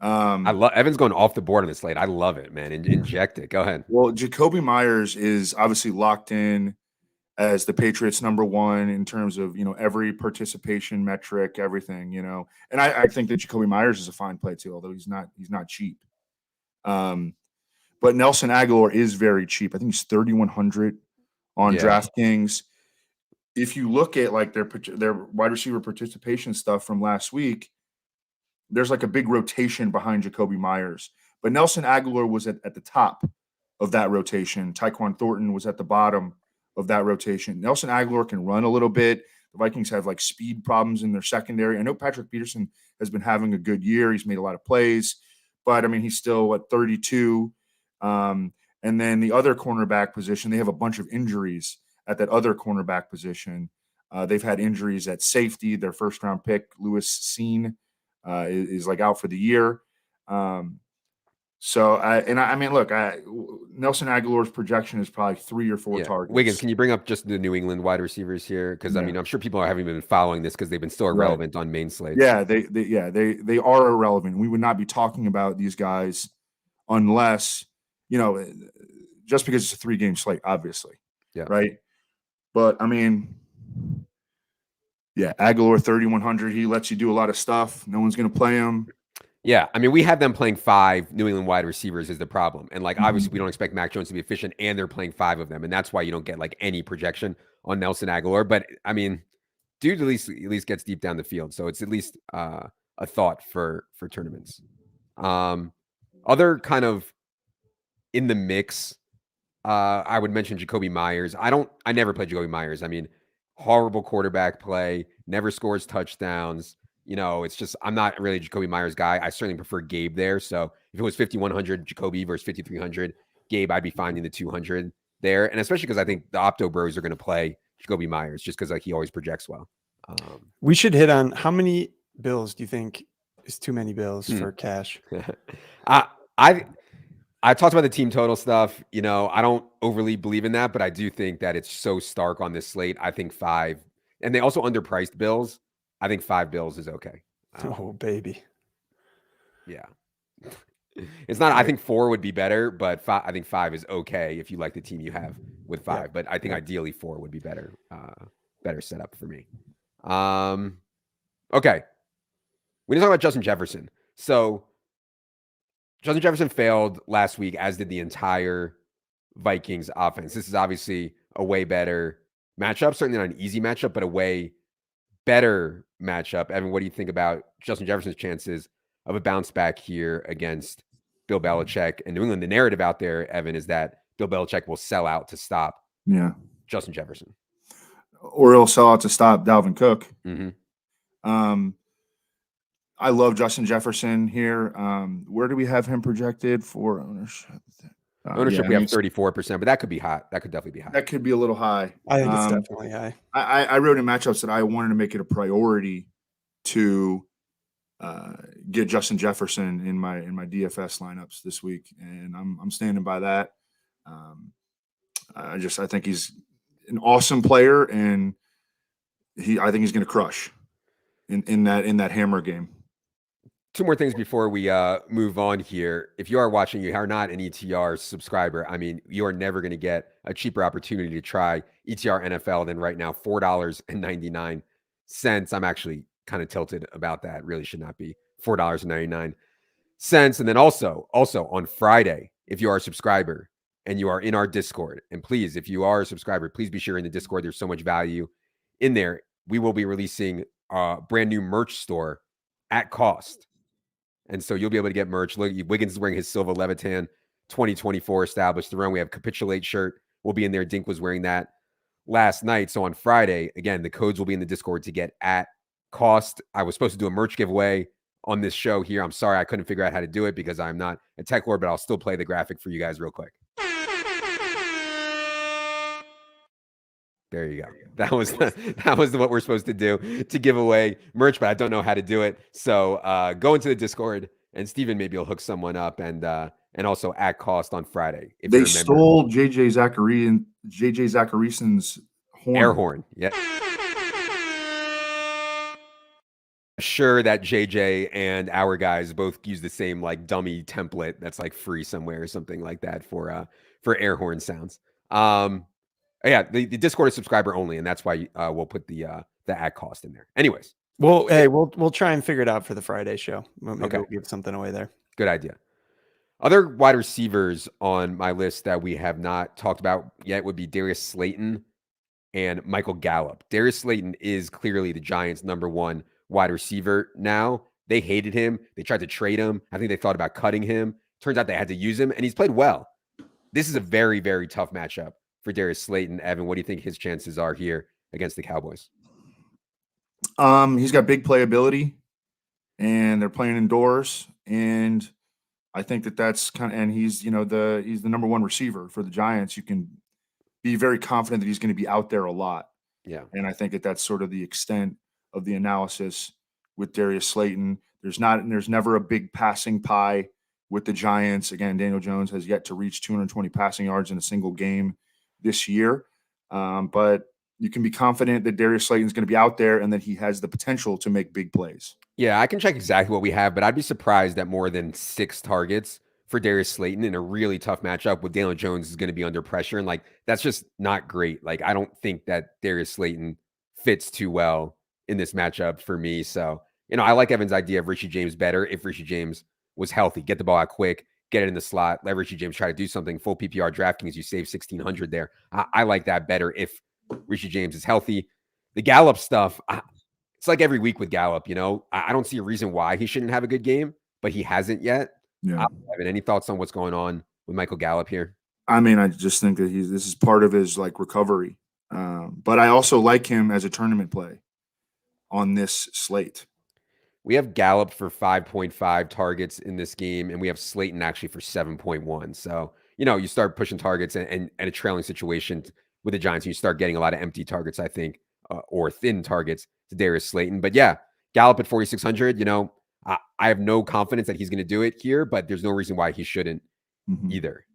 I love Evan's going off the board on this slate. I love it, man. Inject it. Go ahead. Well, Jacoby Myers is obviously locked in as the Patriots #1 in terms of, every participation metric, everything, and I think that Jacoby Myers is a fine play too, although he's not cheap. But Nelson Aguilar is very cheap. I think he's 3,100 on DraftKings. If you look at their wide receiver participation stuff from last week, there's a big rotation behind Jacoby Myers, but Nelson Aguilar was at the top of that rotation. Tyquan Thornton was at the bottom of that rotation. Nelson Aguilar can run a little bit. The Vikings have speed problems in their secondary. I know Patrick Peterson has been having a good year. He's made a lot of plays, but I mean, he's still at 32. And And then the other cornerback position, they have a bunch of injuries at that other cornerback position. They've had injuries at safety. Their first-round pick, Lewis Seen, is like out for the year. I mean, look, Nelson Aguilar's projection is probably 3 or 4 targets. Wiggins, can you bring up just the New England wide receivers here? Because I mean, I'm sure people haven't been following this because they've been still irrelevant on main slates. Yeah, they are irrelevant. We would not be talking about these guys unless, just because it's a 3-game slate, obviously. Yeah. Right. But I mean, Aguilar 3,100. He lets you do a lot of stuff. No one's going to play him. Yeah, I mean, we have them playing 5 New England wide receivers is the problem. And obviously we don't expect Mac Jones to be efficient, and they're playing 5 of them. And that's why you don't get any projection on Nelson Aguilar. But I mean, dude at least gets deep down the field. So it's at least a thought for tournaments. Other kind of in the mix, I would mention Jacoby Myers. I never played Jacoby Myers. I mean, horrible quarterback play, never scores touchdowns. It's just, I'm not really a Jacoby Myers guy. I certainly prefer Gabe there. So if it was 5,100 Jacoby versus 5,300 Gabe, I'd be finding the 200 there. And especially because I think the Opto Bros are going to play Jacoby Myers just because he always projects well. We should hit on how many bills do you think is too many bills for cash? I talked about the team total stuff. I don't overly believe in that, but I do think that it's so stark on this slate. I think 5, and they also underpriced bills. I think 5 bills is okay. Oh, baby. Yeah. It's not, I think 4 would be better, but I think 5 is okay if you like the team you have with 5. Yeah. But I think ideally 4 would be better setup for me. Okay. We need to talk about Justin Jefferson. So Justin Jefferson failed last week, as did the entire Vikings offense. This is obviously a way better matchup, certainly not an easy matchup, but a way better matchup. Evan, what do you think about Justin Jefferson's chances of a bounce back here against Bill Belichick and New England? The narrative out there, Evan, is that Bill Belichick will sell out to stop Justin Jefferson. Or he'll sell out to stop Dalvin Cook. Mm-hmm. I love Justin Jefferson here. Where do we have him projected for ownership? Ownership, we have 34%, but that could be high. That could definitely be high. That could be a little high. I think it's definitely high. I wrote in matchups that I wanted to make it a priority to get Justin Jefferson in my DFS lineups this week, and I'm standing by that. I think he's an awesome player, and I think he's going to crush in that hammer game. 2 more things before we move on here. If you are watching, you are not an ETR subscriber, I mean, you are never going to get a cheaper opportunity to try ETR NFL than right now, $4.99. I'm actually kind of tilted about that. Really should not be $4.99. And then also on Friday, if you are a subscriber and you are in our Discord, and please, if you are a subscriber, please be sure in the Discord, there's so much value in there. We will be releasing a brand new merch store at cost. And so you'll be able to get merch. Look, Wiggins is wearing his Silva Levitan 2024 established the run. We have Capitulate shirt. We'll be in there. Dink was wearing that last night. So on Friday, again, the codes will be in the Discord to get at cost. I was supposed to do a merch giveaway on this show here. I'm sorry I couldn't figure out how to do it because I'm not a tech lord, but I'll still play the graphic for you guys real quick. There you go. That was what we're supposed to do, to give away merch, but I don't know how to do it. So go into the Discord, and Steven maybe will hook someone up, and also at cost on Friday. If they stole JJ Zacharyason's horn. Air horn. Yeah. Sure that JJ and our guys both use the same dummy template that's free somewhere or something like that for air horn sounds. Yeah, the Discord is subscriber only, and that's why we'll put the ad cost in there. Anyways, well, hey, we'll try and figure it out for the Friday show. Maybe we'll give something away there. Good idea. Other wide receivers on my list that we have not talked about yet would be Darius Slayton and Michael Gallup. Darius Slayton is clearly the Giants' #1 wide receiver now. They hated him. They tried to trade him. I think they thought about cutting him. Turns out they had to use him, and he's played well. This is a very, very tough matchup for Darius Slayton. Evan, what do you think his chances are here against the Cowboys? He's got big playability, and they're playing indoors. And I think that's kind of, and he's he's the number one receiver for the Giants. You can be very confident that he's going to be out there a lot. Yeah. And I think that's sort of the extent of the analysis with Darius Slayton. There's never a big passing pie with the Giants. Again, Daniel Jones has yet to reach 220 passing yards in a single game this year. But you can be confident that Darius Slayton is going to be out there and that he has the potential to make big plays. Yeah, I can check exactly what we have, but I'd be surprised that more than 6 targets for Darius Slayton in a really tough matchup with Daniel Jones is going to be under pressure. And like, that's just not great. Like, I don't think that Darius Slayton fits too well in this matchup for me. So, I like Evan's idea of Richie James better if Richie James was healthy. Get the ball out quick, get it in the slot, let Richie James try to do something. Full PPR DraftKings, you save 1,600 there. I like that better if Richie James is healthy. The Gallup stuff, it's like every week with Gallup, I don't see a reason why he shouldn't have a good game, but he hasn't yet. Yeah. Evan, any thoughts on what's going on with Michael Gallup here? I mean, I just think that this is part of his recovery. But I also like him as a tournament play on this slate. We have Gallup for 5.5 targets in this game, and we have Slayton actually for 7.1. So, you start pushing targets and a trailing situation with the Giants, and you start getting a lot of empty targets, I think, or thin targets to Darius Slayton. But yeah, Gallup at 4,600, I have no confidence that he's going to do it here, but there's no reason why he shouldn't either.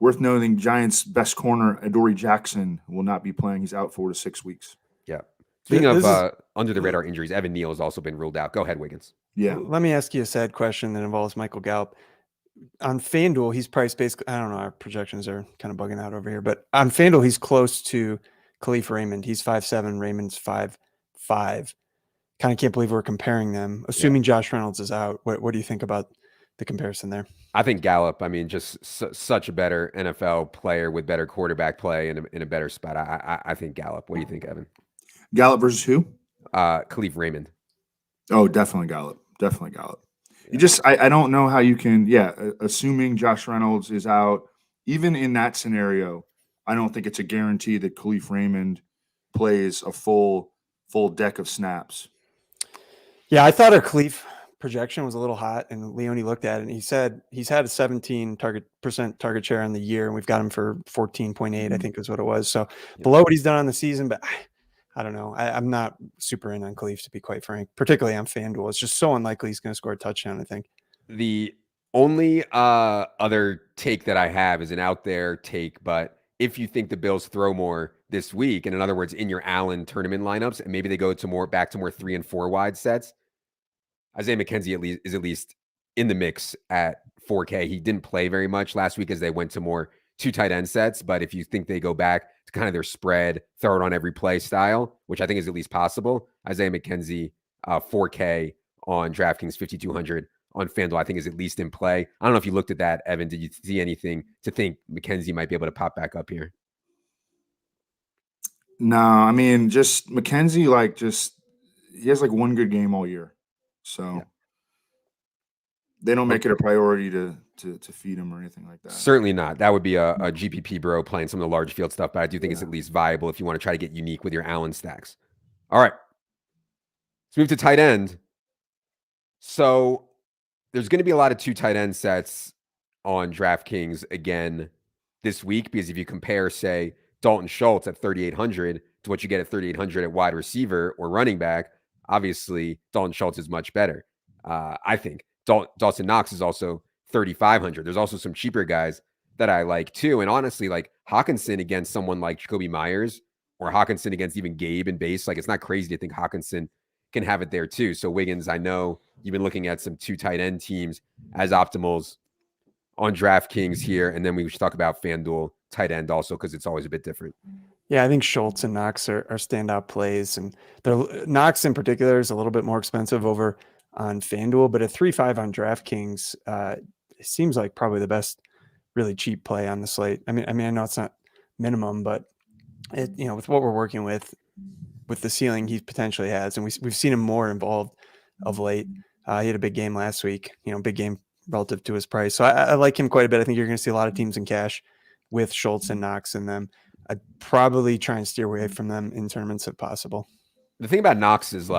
Worth noting, Giants' best corner, Adoree Jackson, will not be playing. He's out 4 to 6 weeks. Yeah. Speaking of under the radar injuries, Evan Neal has also been ruled out. Go ahead, Wiggins. Yeah. Let me ask you a sad question that involves Michael Gallup. On FanDuel, he's priced basically, I don't know, our projections are kind of bugging out over here, but on FanDuel, he's close to Khalif Raymond. He's 5'7", Raymond's 5'5". Kind of can't believe we're comparing them. Assuming Josh Reynolds is out, what do you think about the comparison there? I think Gallup, just such a better NFL player with better quarterback play and in a better spot. I think Gallup. What do you think, Evan? Gallup versus who? Khalif Raymond. Oh, definitely Gallup. Definitely Gallup. You just, I don't know how you can, assuming Josh Reynolds is out, even in that scenario, I don't think it's a guarantee that Khalif Raymond plays a full deck of snaps. Yeah, I thought our Khalif projection was a little hot, and Leone looked at it and he said he's had a 17% target share on the year, and we've got him for 14.8, I think is what it was. So below what he's done on the season, but I don't know. I'm not super in on Khalif, to be quite frank, particularly on FanDuel. It's just so unlikely he's going to score a touchdown, I think. The only other take that I have is an out there take, but if you think the Bills throw more this week, and in other words, in your Allen tournament lineups, and maybe they go to back to more 3 and 4 wide sets, Isaiah McKenzie is at least in the mix at 4K. He didn't play very much last week as they went to more 2 tight end sets, but if you think they go back to kind of their spread, throw it on every play style, which I think is at least possible, Isaiah McKenzie 4K on DraftKings, 5,200 on FanDuel, I think is at least in play. I don't know if you looked at that, Evan. Did you see anything to think McKenzie might be able to pop back up here? No, just McKenzie, he has one good game all year. So they don't make it a priority to feed him or anything like that. Certainly not. That would be a GPP bro playing some of the large field stuff, but I do think it's at least viable if you want to try to get unique with your Allen stacks. All right. Let's move to tight end. So there's going to be a lot of 2 tight end sets on DraftKings again this week, because if you compare, say, Dalton Schultz at 3,800 to what you get at 3,800 at wide receiver or running back, obviously Dalton Schultz is much better. I think Dawson Knox is also 3,500. There's also some cheaper guys that I like too. And honestly, like Hawkinson against someone like Jacoby Myers, or Hawkinson against even Gabe and base, it's not crazy to think Hawkinson can have it there too. So Wiggins, I know you've been looking at some 2 tight end teams as optimals on DraftKings here. And then we should talk about FanDuel tight end also, because it's always a bit different. Yeah, I think Schultz and Knox are standout plays, and Knox in particular is a little bit more expensive over on FanDuel, but at 3.5 on DraftKings, it seems like probably the best really cheap play on the slate. I know it's not minimum, but with what we're working with the ceiling he potentially has, and we've seen him more involved of late. He had a big game last week, big game relative to his price. So I like him quite a bit. I think you're going to see a lot of teams in cash with Schultz and Knox in them. I'd probably try and steer away from them in tournaments if possible. The thing about Knox is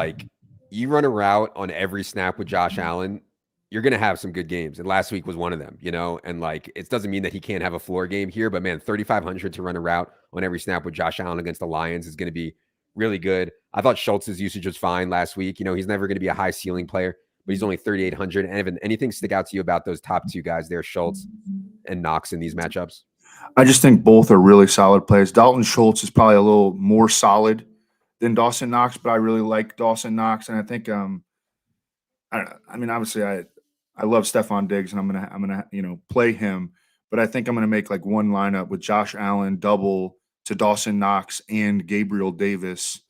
you run a route on every snap with Josh Allen, you're going to have some good games. And last week was one of them, you know, and like, it doesn't mean that he can't have a floor game here, but man, 3,500 to run a route on every snap with Josh Allen against the Lions is going to be really good. I thought Schultz's usage was fine last week. You know, he's never going to be a high ceiling player, but he's only 3,800. And Evan, anything stick out to you about those top two guys there, Schultz and Knox, in these matchups? I just think both are really solid plays. Dalton Schultz is probably a little more solid than Dawson Knox, but I really like Dawson Knox. And I think, I don't know. I mean, obviously I love Stephon Diggs, and I'm gonna play him, but I think I'm gonna make like one lineup with Josh Allen double to Dawson Knox and Gabriel Davis,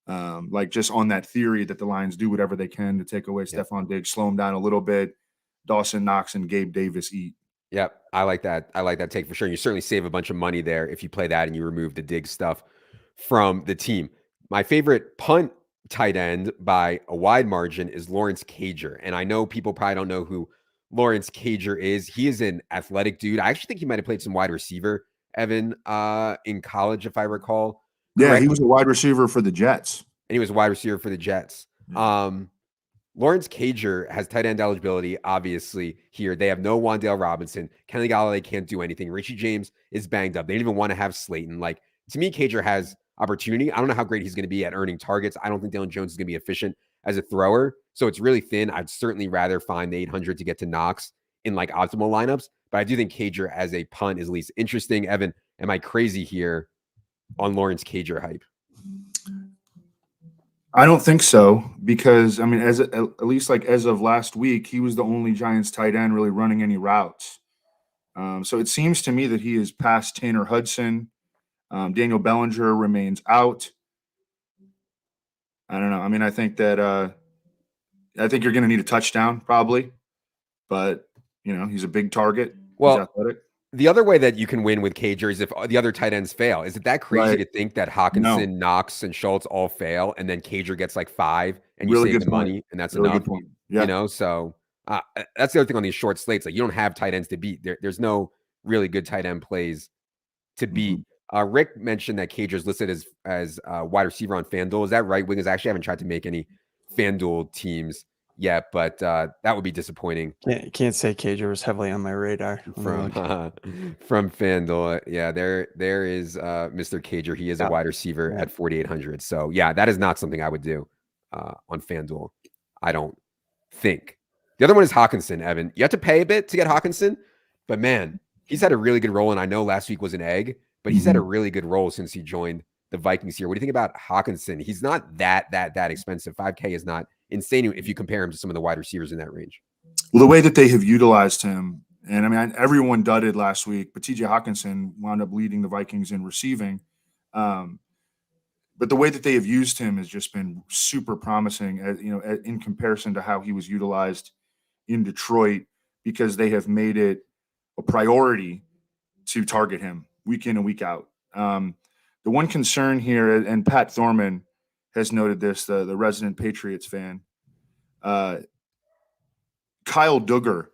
like just on that theory that the Lions do whatever they can to take away Stephon Diggs, slow him down a little bit. Dawson Knox and Gabe Davis eat. Yep, I like that. I like that take for sure. And you certainly save a bunch of money there if you play that and you remove the Diggs stuff from the team. My favorite punt tight end by a wide margin is Lawrence Cager. And I know people probably don't know who Lawrence Cager is. He is an athletic dude. I actually think he might have played some wide receiver, Evan, in college, if I recall. Yeah, correctly. he was a wide receiver for the Jets. And he was a wide receiver for the Jets. Lawrence Cager has tight end eligibility, obviously, here. They have no Wan'Dale Robinson. Kenny Golladay can't do anything. Richie James is banged up. They didn't even want to have Slayton. Like, to me, Cager has opportunity. I don't know how great he's going to be at earning targets. I don't think Dylan Jones is going to be efficient as a thrower. So it's really thin. I'd certainly rather find the 800 to get to Knox in like optimal lineups. But I do think Cager as a punt is at least interesting. Evan, am I crazy here on Lawrence Cager hype? I don't think so, because I mean, at least like as of last week, he was the only Giants tight end really running any routes. So it seems to me that he is past Tanner Hudson. Daniel Bellinger remains out. I don't know. I mean, I think that you're going to need a touchdown probably, but he's a big target. Well, he's athletic. The other way that you can win with Cager is if the other tight ends fail. Is it that crazy to think that Hawkinson, Knox, and Schultz all fail, and then Cager gets like 5, and you save the money, and that's enough? Yeah. So that's the other thing on these short slates. Like, you don't have tight ends to beat. There's no really good tight end plays to beat. Rick mentioned that Cager's listed as wide receiver on FanDuel. Is that right, Wiggins? I actually haven't tried to make any FanDuel teams yet, but that would be disappointing. Yeah, you can't say Cager was heavily on my radar from FanDuel. Yeah, there is Mr. Cager. He is a wide receiver at 4,800. So yeah, that is not something I would do on FanDuel, I don't think. The other one is Hawkinson, Evan. You have to pay a bit to get Hawkinson, but man, he's had a really good role. And I know last week was an egg, but he's had a really good role since he joined the Vikings here. What do you think about Hawkinson? He's not that expensive. 5K is not insane if you compare him to some of the wide receivers in that range. Well, the way that they have utilized him, and I mean, everyone dudded last week, but TJ Hawkinson wound up leading the Vikings in receiving. But the way that they have used him has just been super promising, in comparison to how he was utilized in Detroit, because they have made it a priority to target him week in and week out. The one concern here, and Pat Thorman has noted this, the resident Patriots fan, Kyle Duggar,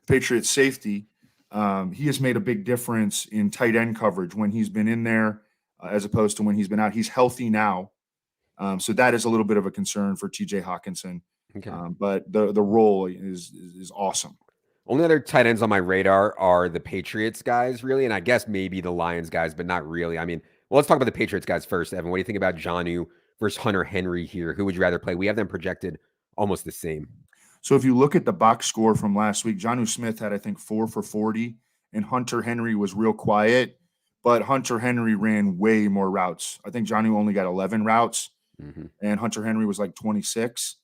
Patriots safety. He has made a big difference in tight end coverage when he's been in there as opposed to when he's been out. He's healthy now. So that is a little bit of a concern for TJ Hawkinson. Okay. But the role is awesome. Only other tight ends on my radar are the Patriots guys, really, and I guess maybe the Lions guys, but not really. I mean, well, let's talk about the Patriots guys first, Evan. What do you think about Jonnu versus Hunter Henry here? Who would you rather play? We have them projected almost the same. So if you look at the box score from last week, Jonnu Smith had, I think, 4 for 40, and Hunter Henry was real quiet, but Hunter Henry ran way more routes. I think Jonnu only got 11 routes, and Hunter Henry was like 26.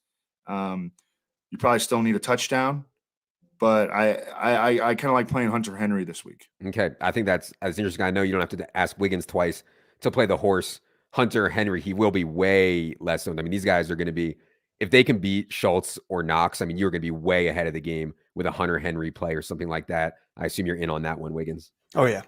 You probably still need a touchdown, but I kind of like playing Hunter Henry this week. Okay, I think that's interesting. I know you don't have to ask Wiggins twice to play the horse. Hunter Henry, he will be way less than. I mean, these guys are going to be, if they can beat Schultz or Knox, I mean, you're going to be way ahead of the game with a Hunter Henry play or something like that. I assume you're in on that one, Wiggins. Oh, yeah.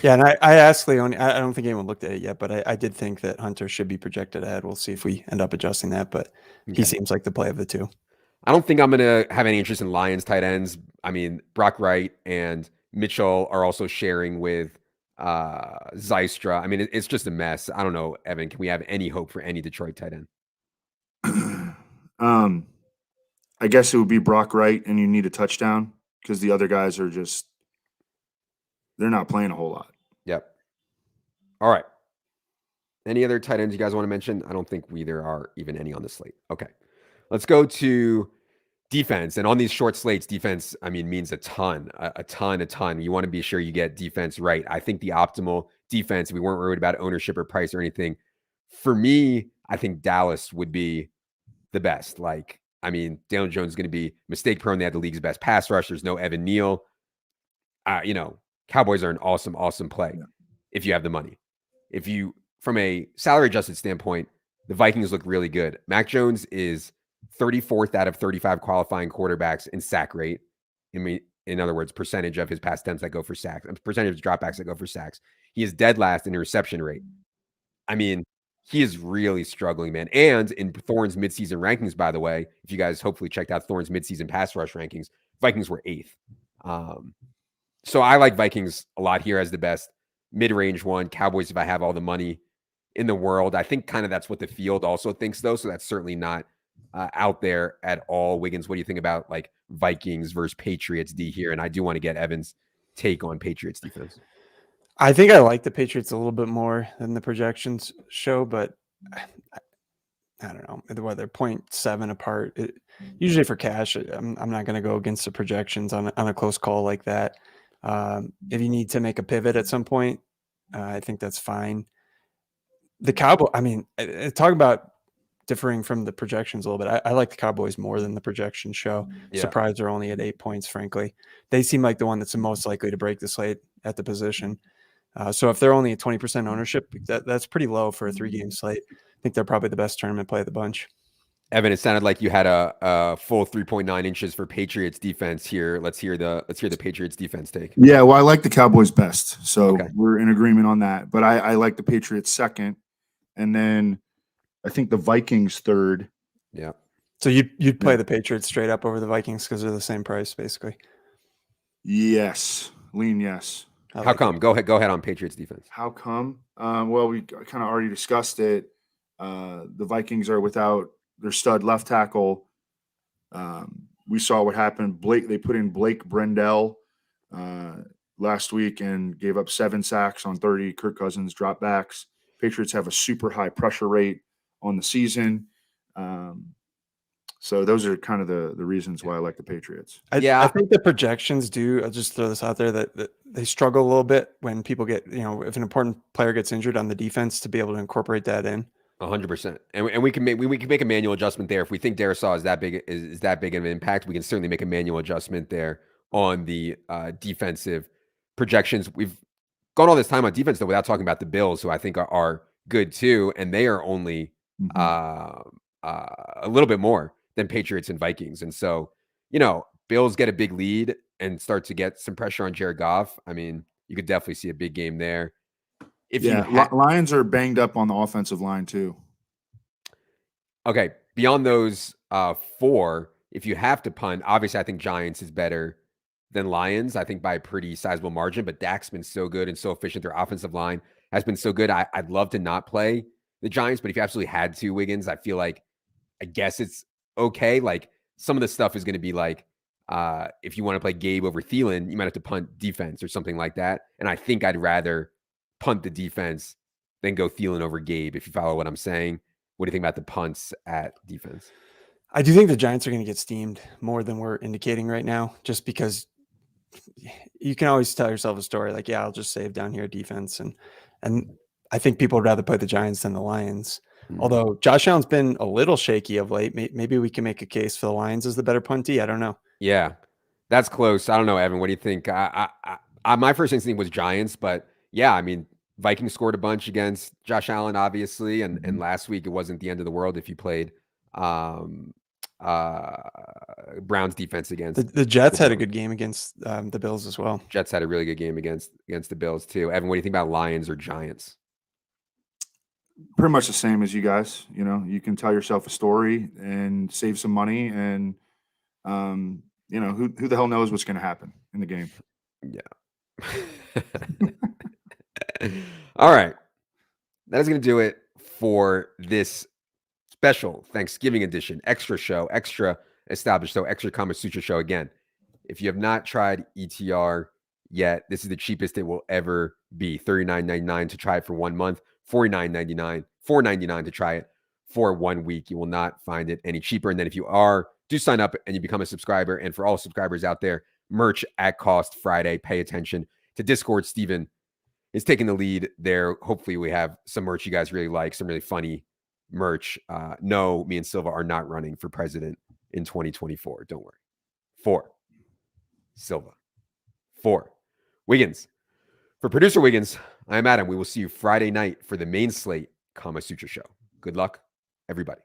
Yeah, and I asked Leone, I don't think anyone looked at it yet, but I did think that Hunter should be projected ahead. We'll see if we end up adjusting that, but he seems like the play of the two. I don't think I'm going to have any interest in Lions tight ends. I mean, Brock Wright and Mitchell are also sharing with Zystra. I mean, it's just a mess. I don't know, Evan, can we have any hope for any Detroit tight end? I guess it would be Brock Wright, and you need a touchdown because the other guys are just they're not playing a whole lot. Yep. All right. Any other tight ends you guys want to mention? I don't think there are even any on the slate. Okay. Let's go to defense. And on these short slates, defense, I mean, means a ton. You want to be sure you get defense right. I think the optimal defense, we weren't worried about ownership or price or anything. For me, I think Dallas would be the best. Like, I mean, Daniel Jones is going to be mistake prone. They have the league's best pass rush. There's no Evan Neal. Cowboys are an awesome play if you have the money. If you, from a salary adjusted standpoint, the Vikings look really good. Mac Jones is 34th out of 35 qualifying quarterbacks in sack rate. In other words, percentage of his pass attempts that go for sacks, percentage of dropbacks that go for sacks. He is dead last in interception rate. I mean, he is really struggling, man. And in Thorne's midseason rankings, by the way, if you guys hopefully checked out Thorne's midseason pass rush rankings, Vikings were 8th. So I like Vikings a lot here as the best mid-range one. Cowboys, if I have all the money in the world. I think kind of that's what the field also thinks, though. So that's certainly not out there at all. Wiggins, what do you think about like Vikings versus Patriots D here? And I do want to get Evan's take on Patriots defense. I think I like the Patriots a little bit more than the projections show, but I don't know whether 0.7 apart. Usually for cash, I'm not going to go against the projections on a close call like that. If you need to make a pivot at some point, I think that's fine. The Cowboys, I mean, talk about differing from the projections a little bit. I like the Cowboys more than the projections show. Yeah. Surprised they're only at 8 points, frankly. They seem like the one that's the most likely to break the slate at the position. So if they're only at 20% ownership, that's pretty low for a 3-game slate. I think they're probably the best tournament play of the bunch. Evan, it sounded like you had a full 3.9 inches for Patriots defense here. Let's hear the Patriots defense take. Yeah, well, I like the Cowboys best, so we're in agreement on that. But I like the Patriots second, and then I think the Vikings third. Yeah. So you'd play the Patriots straight up over the Vikings because they're the same price, basically. Yes, lean yes. How come? Go ahead on Patriots defense. How come? Well, we kind of already discussed it. The Vikings are without their stud left tackle. We saw what happened. They put in Blake Brendel last week and gave up 7 sacks on 30 Kirk Cousins dropbacks. Patriots have a super high pressure rate on the season. So those are kind of the reasons why I like the Patriots. I think the projections do. I'll just throw this out there that they struggle a little bit when people get, if an important player gets injured on the defense, to be able to incorporate that in. 100%, and we can make a manual adjustment there if we think Darisaw is that big of an impact. We can certainly make a manual adjustment there on the defensive projections. We've gone all this time on defense though without talking about the Bills, who I think are good too, and they are only a little bit more than Patriots and Vikings. And so, Bills get a big lead and start to get some pressure on Jared Goff. I mean, you could definitely see a big game there. Lions are banged up on the offensive line too. Okay, beyond those 4, if you have to punt, obviously I think Giants is better than Lions, I think by a pretty sizable margin, but Dak's been so good and so efficient. Their offensive line has been so good. I'd love to not play the Giants, but if you absolutely had to, Wiggins, I feel like, I guess it's okay. Like some of the stuff is going to be like, if you want to play Gabe over Thielen, you might have to punt defense or something like that. And I think I'd rather punt the defense than go Thielen over Gabe, if you follow what I'm saying. What do you think about the punts at defense? I do think the Giants are going to get steamed more than we're indicating right now, just because you can always tell yourself a story like, I'll just save down here defense. And I think people would rather play the Giants than the Lions. Although Josh Allen's been a little shaky of late. Maybe we can make a case for the Lions as the better puntee. I don't know. Yeah, that's close. I don't know, Evan. What do you think? My first instinct was Giants, but yeah, I mean, Vikings scored a bunch against Josh Allen, obviously, and last week it wasn't the end of the world if you played Browns defense against the Jets. Had a good game against the Bills as well. Jets had a really good game against the Bills too. Evan, what do you think about Lions or Giants? Pretty much the same as you guys. You can tell yourself a story and save some money, and who the hell knows what's going to happen in the game. Yeah. All right. That is going to do it for this special Thanksgiving edition, extra show, extra established show, extra Kama Sutra show. Again, if you have not tried ETR yet, this is the cheapest it will ever be. $39.99 to try it for 1 month, $49.99 to try it for 1 week. You will not find it any cheaper. And then if you do sign up and you become a subscriber, and for all subscribers out there, merch at cost Friday. Pay attention to Discord. Steven is taking the lead there. Hopefully we have some merch you guys really like, some really funny merch. No, me and Silva are not running for president in 2024. Don't worry. 4, Silva. 4, Wiggins. For producer Wiggins, I'm Adam. We will see you Friday night for the main slate Kama Sutra show. Good luck, everybody.